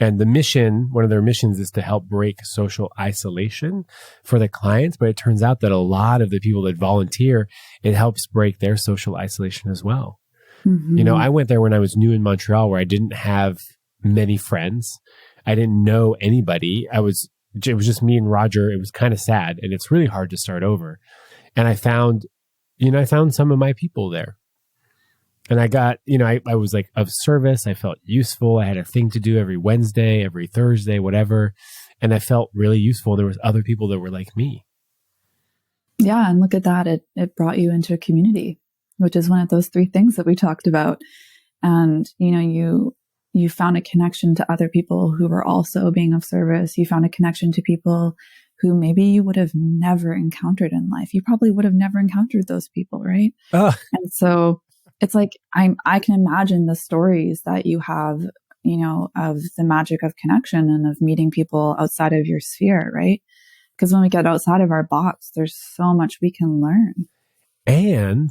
And the mission, one of their missions, is to help break social isolation for the clients. But it turns out that a lot of the people that volunteer, it helps break their social isolation as well. Mm-hmm. I went there when I was new in Montreal, where I didn't have many friends. I didn't know anybody. It was just me and Roger. It was kind of sad, and it's really hard to start over. And I found some of my people there. And I got, I was like of service. I felt useful. I had a thing to do every Wednesday, every Thursday, whatever. And I felt really useful. There was other people that were like me. Yeah. And look at that. It brought you into a community, which is one of those three things that we talked about. And, you found a connection to other people who were also being of service. You found a connection to people who maybe you would have never encountered in life. You probably would have never encountered those people, right? And so it's like, I can imagine the stories that you have, of the magic of connection and of meeting people outside of your sphere, right? Because when we get outside of our box, there's so much we can learn. And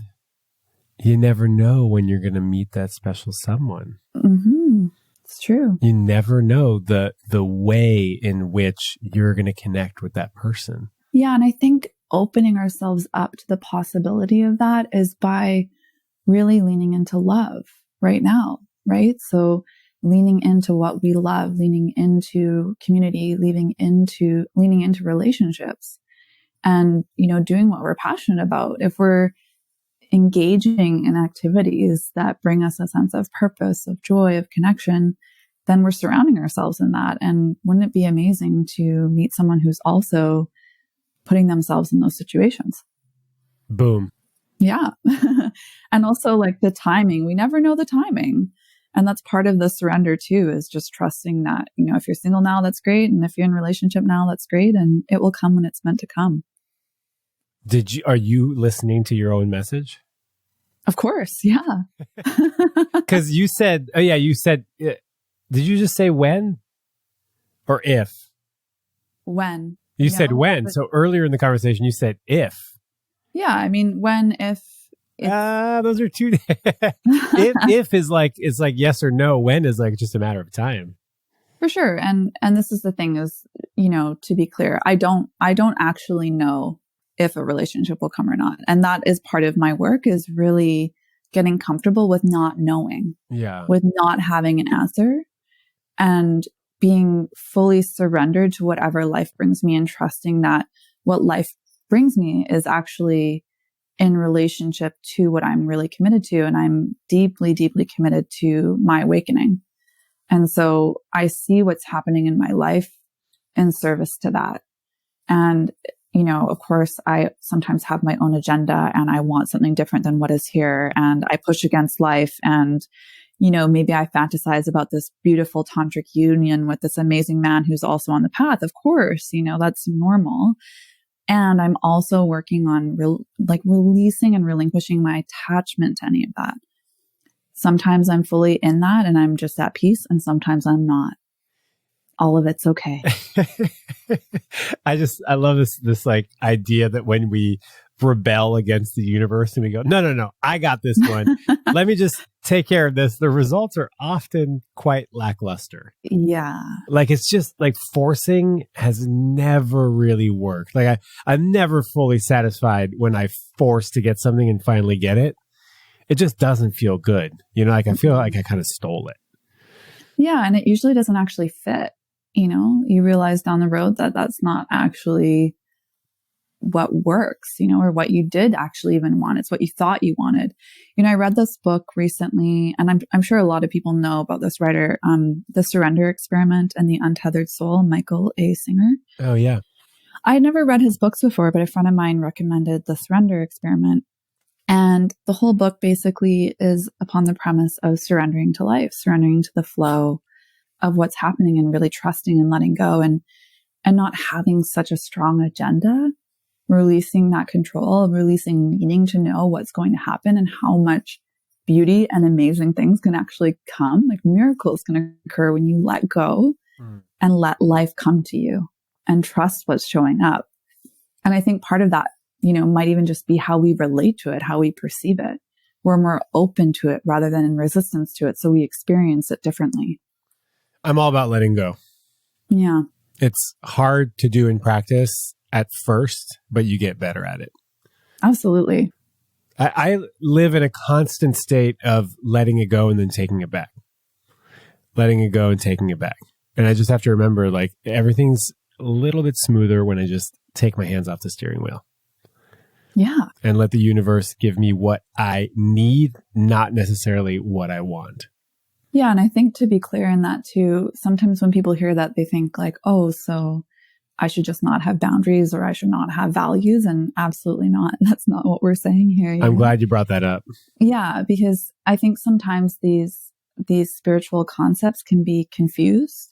you never know when you're going to meet that special someone. Mm-hmm. It's true. You never know the way in which you're going to connect with that person. Yeah. And I think opening ourselves up to the possibility of that is by really leaning into love right now, right? So leaning into what we love, leaning into community, leaning into relationships, and, doing what we're passionate about. If we're engaging in activities that bring us a sense of purpose, of joy, of connection, then we're surrounding ourselves in that. And wouldn't it be amazing to meet someone who's also putting themselves in those situations? Boom. Yeah. And also like the timing, we never know the timing. And that's part of the surrender too, is just trusting that, if you're single now, that's great. And if you're in a relationship now, that's great. And it will come when it's meant to come. Are you listening to your own message? Of course. Yeah. Because you said, did you just say when or if? When. You said when. So earlier in the conversation, you said if. Yeah. I mean, when, if. Those are two. if is like, it's like yes or no. When is like just a matter of time. For sure. And this is the thing is, to be clear, I don't actually know if a relationship will come or not. And that is part of my work, is really getting comfortable with not knowing, with not having an answer, and being fully surrendered to whatever life brings me, and trusting that what life brings me is actually in relationship to what I'm really committed to. And I'm deeply, deeply committed to my awakening. And so I see what's happening in my life in service to that. And of course, I sometimes have my own agenda and I want something different than what is here. And I push against life. And, maybe I fantasize about this beautiful tantric union with this amazing man who's also on the path. Of course, that's normal. And I'm also working on releasing and relinquishing my attachment to any of that. Sometimes I'm fully in that and I'm just at peace. And sometimes I'm not. All of it's okay. I love this like idea that when we rebel against the universe and we go, no, I got this one. Let me just take care of this. The results are often quite lackluster. Yeah. Like it's just like forcing has never really worked. Like I'm never fully satisfied when I force to get something and finally get it. It just doesn't feel good. Like I feel like I kind of stole it. Yeah. And it usually doesn't actually fit. You realize down the road that that's not actually what works, or what you did actually even want. It's what you thought you wanted. I read this book recently, and I'm sure a lot of people know about this writer, The Surrender Experiment and the Untethered Soul, Michael A. Singer. Oh, yeah. I had never read his books before, but a friend of mine recommended The Surrender Experiment. And the whole book basically is upon the premise of surrendering to life, surrendering to the flow of what's happening, and really trusting and letting go, and not having such a strong agenda, releasing that control, releasing needing to know what's going to happen and how much beauty and amazing things can actually come. Like miracles can occur when you let go and let life come to you and trust what's showing up. And I think part of that, might even just be how we relate to it, how we perceive it. We're more open to it rather than in resistance to it. So we experience it differently. I'm all about letting go. Yeah. It's hard to do in practice at first, but you get better at it. Absolutely. I live in a constant state of letting it go and then taking it back. Letting it go and taking it back. And I just have to remember, like, everything's a little bit smoother when I just take my hands off the steering wheel. Yeah. And let the universe give me what I need, not necessarily what I want. Yeah. And I think to be clear in that too, sometimes when people hear that, they think like, oh, so I should just not have boundaries or I should not have values. And absolutely not. That's not what we're saying here. I'm glad you brought that up. Yeah. Because I think sometimes these spiritual concepts can be confused,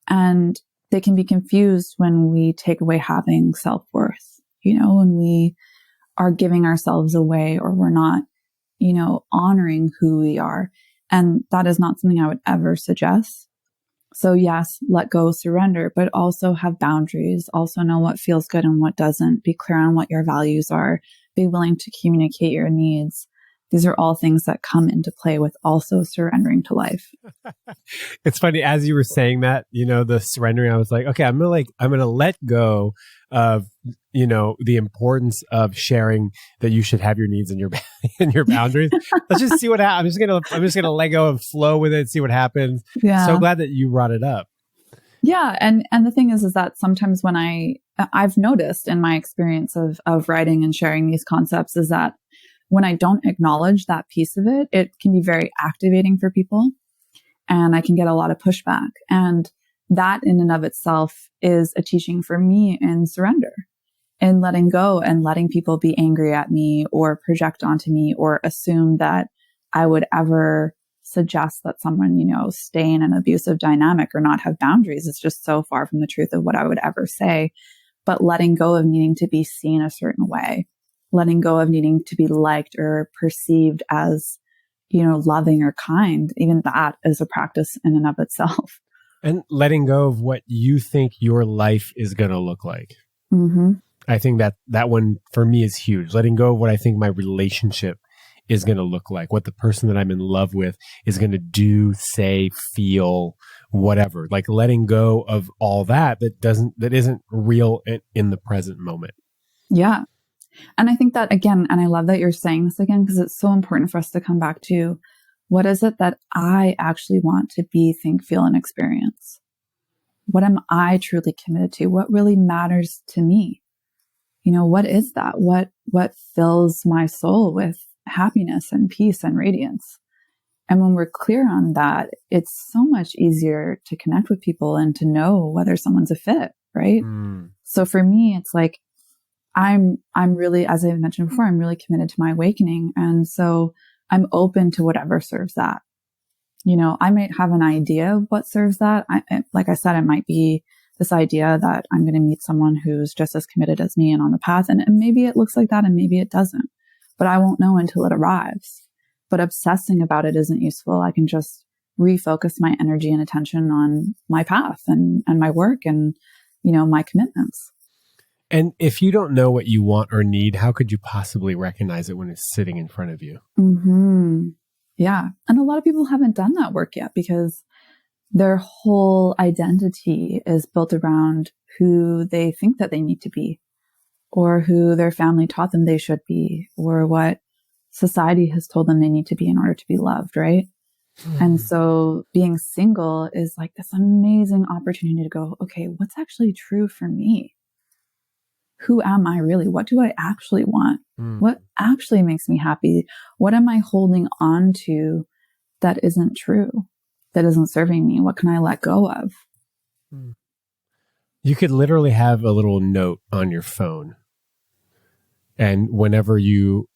and they can be confused when we take away having self-worth, when we are giving ourselves away, or we're not, honoring who we are. And that is not something I would ever suggest. So yes, let go, surrender, but also have boundaries. Also know what feels good and what doesn't. Be clear on what your values are. Be willing to communicate your needs. These are all things that come into play with also surrendering to life. It's funny, as you were saying that, the surrendering, I was like, okay, I'm gonna let go of, the importance of sharing that you should have your needs and your boundaries. Let's just see what happens. I'm just gonna let go and flow with it, see what happens. Yeah. So glad that you brought it up. Yeah. And the thing is that sometimes when I've noticed in my experience of writing and sharing these concepts is that when I don't acknowledge that piece of it, it can be very activating for people and I can get a lot of pushback. And that in and of itself is a teaching for me in surrender and letting go and letting people be angry at me or project onto me or assume that I would ever suggest that someone, stay in an abusive dynamic or not have boundaries. It's just so far from the truth of what I would ever say. But letting go of needing to be seen a certain way, letting go of needing to be liked or perceived as, loving or kind, even that is a practice in and of itself. And letting go of what you think your life is going to look like. Mm-hmm. I think that one for me is huge. Letting go of what I think my relationship is going to look like, what the person that I'm in love with is going to do, say, feel, whatever. Like letting go of all that isn't real in the present moment. Yeah. And I think that again, and I love that you're saying this again, because it's so important for us to come back to what is it that I actually want to be, think, feel, and experience? What am I truly committed to? What really matters to me? What is that? What fills my soul with happiness and peace and radiance? And when we're clear on that, it's so much easier to connect with people and to know whether someone's a fit, right? So for me, it's like, I'm really, as I mentioned before, I'm really committed to my awakening. And so I'm open to whatever serves that. I might have an idea of what serves that. Like I said, it might be this idea that I'm going to meet someone who's just as committed as me and on the path. And maybe it looks like that and maybe it doesn't, but I won't know until it arrives. But obsessing about it isn't useful. I can just refocus my energy and attention on my path and my work and, my commitments. And if you don't know what you want or need, how could you possibly recognize it when it's sitting in front of you? Mm-hmm. Yeah. And a lot of people haven't done that work yet because their whole identity is built around who they think that they need to be or who their family taught them they should be or what society has told them they need to be in order to be loved, right? And so being single is like this amazing opportunity to go, okay, what's actually true for me? Who am I really? What do I actually want? What actually makes me happy? What am I holding on to that isn't true, that isn't serving me? What can I let go of? You could literally have a little note on your phone. And whenever you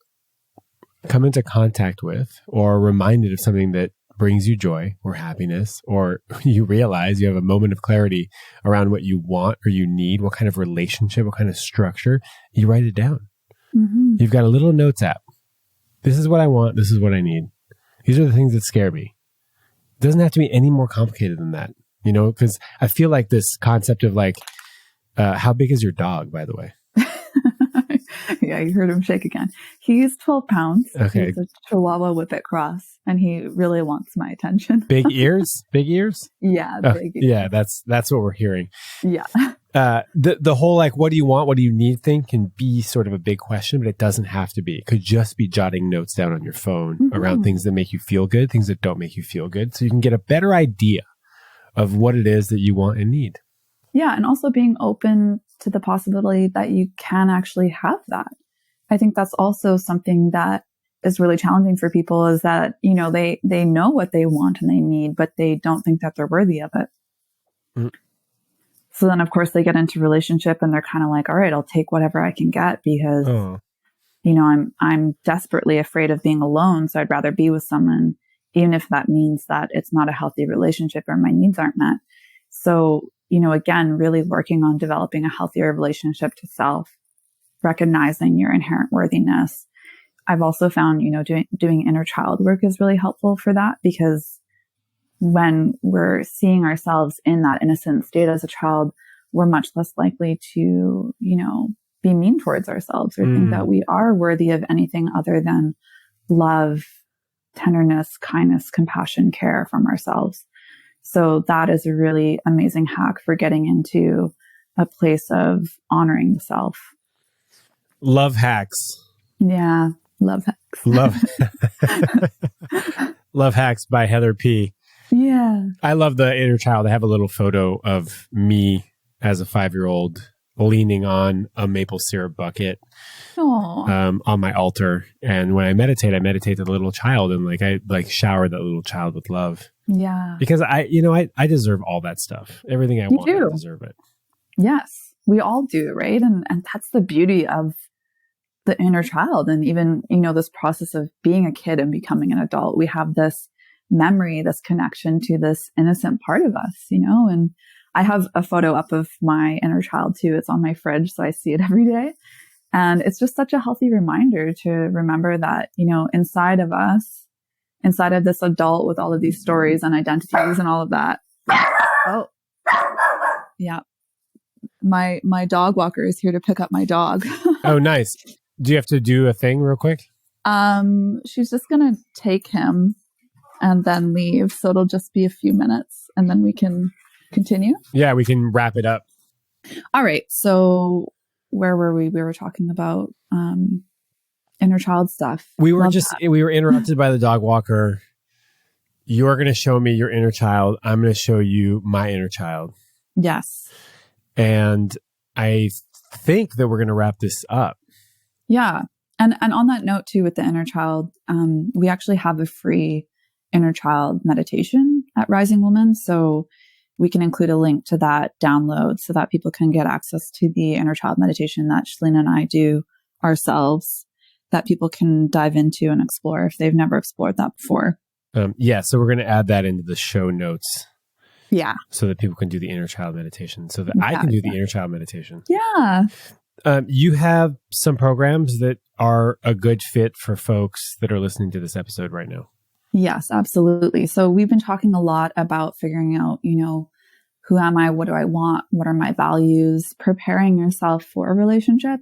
come into contact with or are reminded of something that brings you joy or happiness, or you realize you have a moment of clarity around what you want or you need, what kind of relationship, what kind of structure, you write it down. Mm-hmm. You've got a little notes app. This is what I want. This is what I need. These are the things that scare me. It doesn't have to be any more complicated than that, because I feel like this concept of like, how big is your dog, by the way? Yeah, you heard him shake again. He's 12 pounds. Okay. He's a Chihuahua Whippet cross, and he really wants my attention. Big ears? Big ears? Yeah, big ears. Yeah, that's what we're hearing. Yeah. The whole like, what do you want? What do you need thing can be sort of a big question, but it doesn't have to be. It could just be jotting notes down on your phone around things that make you feel good, things that don't make you feel good. So you can get a better idea of what it is that you want and need. Yeah. And also being open to the possibility that you can actually have that. I think that's also something that is really challenging for people is that, they know what they want and they need, but they don't think that they're worthy of it. So then of course they get into relationship and they're kind of like, all right, I'll take whatever I can get because, I'm desperately afraid of being alone. So I'd rather be with someone, even if that means that it's not a healthy relationship or my needs aren't met. So, again, really working on developing a healthier relationship to self, recognizing your inherent worthiness. I've also found, doing inner child work is really helpful for that because when we're seeing ourselves in that innocent state as a child, we're much less likely to, be mean towards ourselves or think that we are worthy of anything other than love, tenderness, kindness, compassion, care from ourselves. So that is a really amazing hack for getting into a place of honoring the self. Love hacks. Yeah. Love hacks. Love Love Hacks by Heather P. Yeah. I love the inner child. I have a little photo of me as a 5-year-old leaning on a maple syrup bucket on my altar. And when I meditate the little child, and I shower that little child with love. Yeah. Because I deserve all that stuff. Everything I want, I deserve it. Yes, we all do, right? And that's the beauty of the inner child. And even, this process of being a kid and becoming an adult, we have this memory, this connection to this innocent part of us, and I have a photo up of my inner child too. It's on my fridge, so I see it every day. And it's just such a healthy reminder to remember that, inside of us, inside of this adult with all of these stories and identities and all of that. Oh, yeah. My dog walker is here to pick up my dog. Oh, nice. Do you have to do a thing real quick? She's just going to take him and then leave. So it'll just be a few minutes and then we can continue. Yeah, we can wrap it up. All right. So where were we? We were talking about inner child stuff. We were interrupted by the dog walker. You're going to show me your inner child. I'm going to show you my inner child. Yes. And I think that we're going to wrap this up. Yeah. And on that note too, with the inner child, we actually have a free inner child meditation at Rising Woman. So we can include a link to that download so that people can get access to the inner child meditation that Shalina and I do ourselves, that people can dive into and explore if they've never explored that before. So we're going to add that into the show notes. Yeah. So that people can do the inner child meditation, so that I can do the inner child meditation. Yeah. You have some programs that are a good fit for folks that are listening to this episode right now. Yes, absolutely. So we've been talking a lot about figuring out, who am I? What do I want? What are my values? Preparing yourself for a relationship.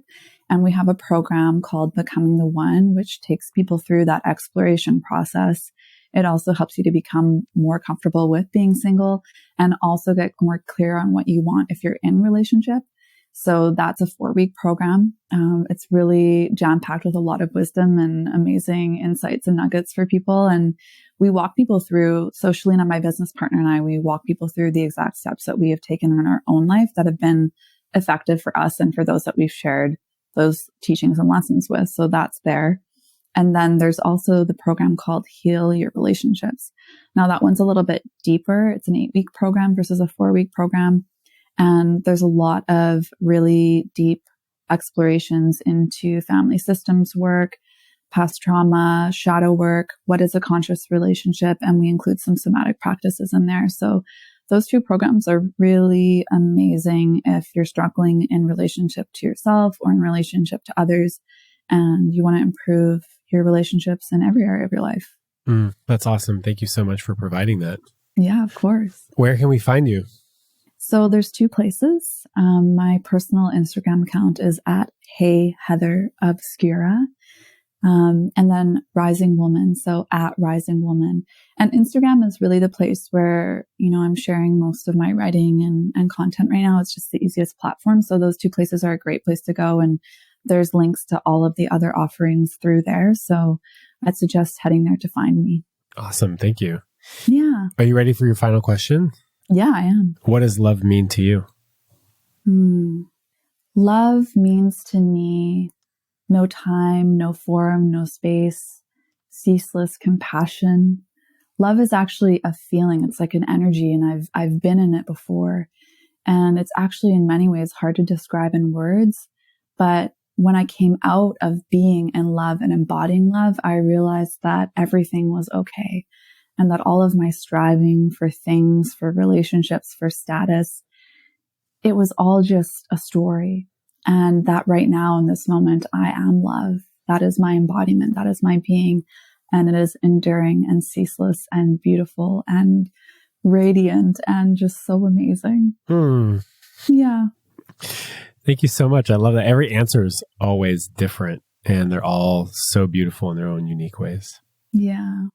And we have a program called Becoming the One, which takes people through that exploration process. It also helps you to become more comfortable with being single and also get more clear on what you want if you're in a relationship. So that's a 4-week program. It's really jam-packed with a lot of wisdom and amazing insights and nuggets for people. And we walk people through, so Shalina, my business partner, and I, we walk people through the exact steps that we have taken in our own life that have been effective for us and for those that we've shared those teachings and lessons with. So that's there. And then there's also the program called Heal Your Relationships. Now that one's a little bit deeper. It's an 8-week program versus a 4-week program. And there's a lot of really deep explorations into family systems work, past trauma, shadow work, what is a conscious relationship, and we include some somatic practices in there. So those 2 programs are really amazing if you're struggling in relationship to yourself or in relationship to others, and you want to improve your relationships in every area of your life. That's awesome. Thank you so much for providing that. Yeah, of course. Where can we find you? So there's 2 places. My personal Instagram account is at Hey Heather Obscura. And then Rising Woman. So at Rising Woman. And Instagram is really the place where, I'm sharing most of my writing and content right now. It's just the easiest platform. So those 2 places are a great place to go. And there's links to all of the other offerings through there. So I'd suggest heading there to find me. Awesome. Thank you. Yeah. Are you ready for your final question? Yeah, I am. What does love mean to you? Love means to me no time, no form, no space, ceaseless compassion. Love is actually a feeling. It's like an energy, and I've been in it before. And it's actually in many ways hard to describe in words. But when I came out of being in love and embodying love, I realized that everything was okay. And that all of my striving for things, for relationships, for status, it was all just a story. And that right now in this moment, I am love. That is my embodiment. That is my being. And it is enduring and ceaseless and beautiful and radiant and just so amazing. Yeah. Thank you so much. I love that. Every answer is always different. and they're all so beautiful in their own unique ways. Yeah.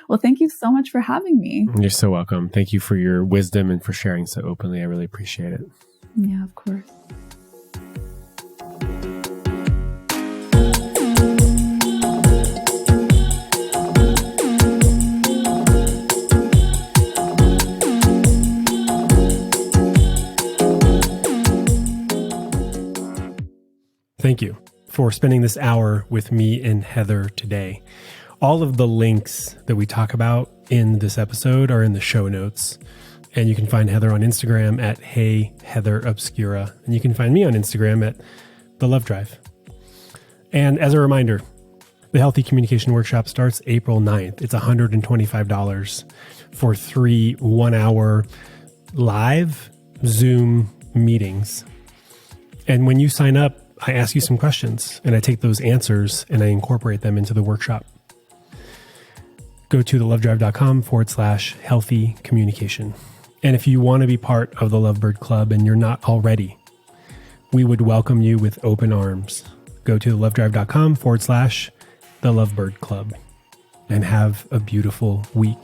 Well, thank you so much for having me. You're so welcome. Thank you for your wisdom and for sharing so openly. I really appreciate it. Yeah, of course. Thank you for spending this hour with me and Heather today. All of the links that we talk about in this episode are in the show notes. And you can find Heather on Instagram at HeyHeatherObscura. And you can find me on Instagram at The Love Drive. And as a reminder, the Healthy Communication Workshop starts April 9th. It's $125 for 3 1-hour live Zoom meetings. And when you sign up, I ask you some questions and I take those answers and I incorporate them into the workshop. Go to thelovedrive.com/healthy communication. And if you want to be part of the Lovebird Club and you're not already, we would welcome you with open arms. Go to thelovedrive.com/the Lovebird Club and have a beautiful week.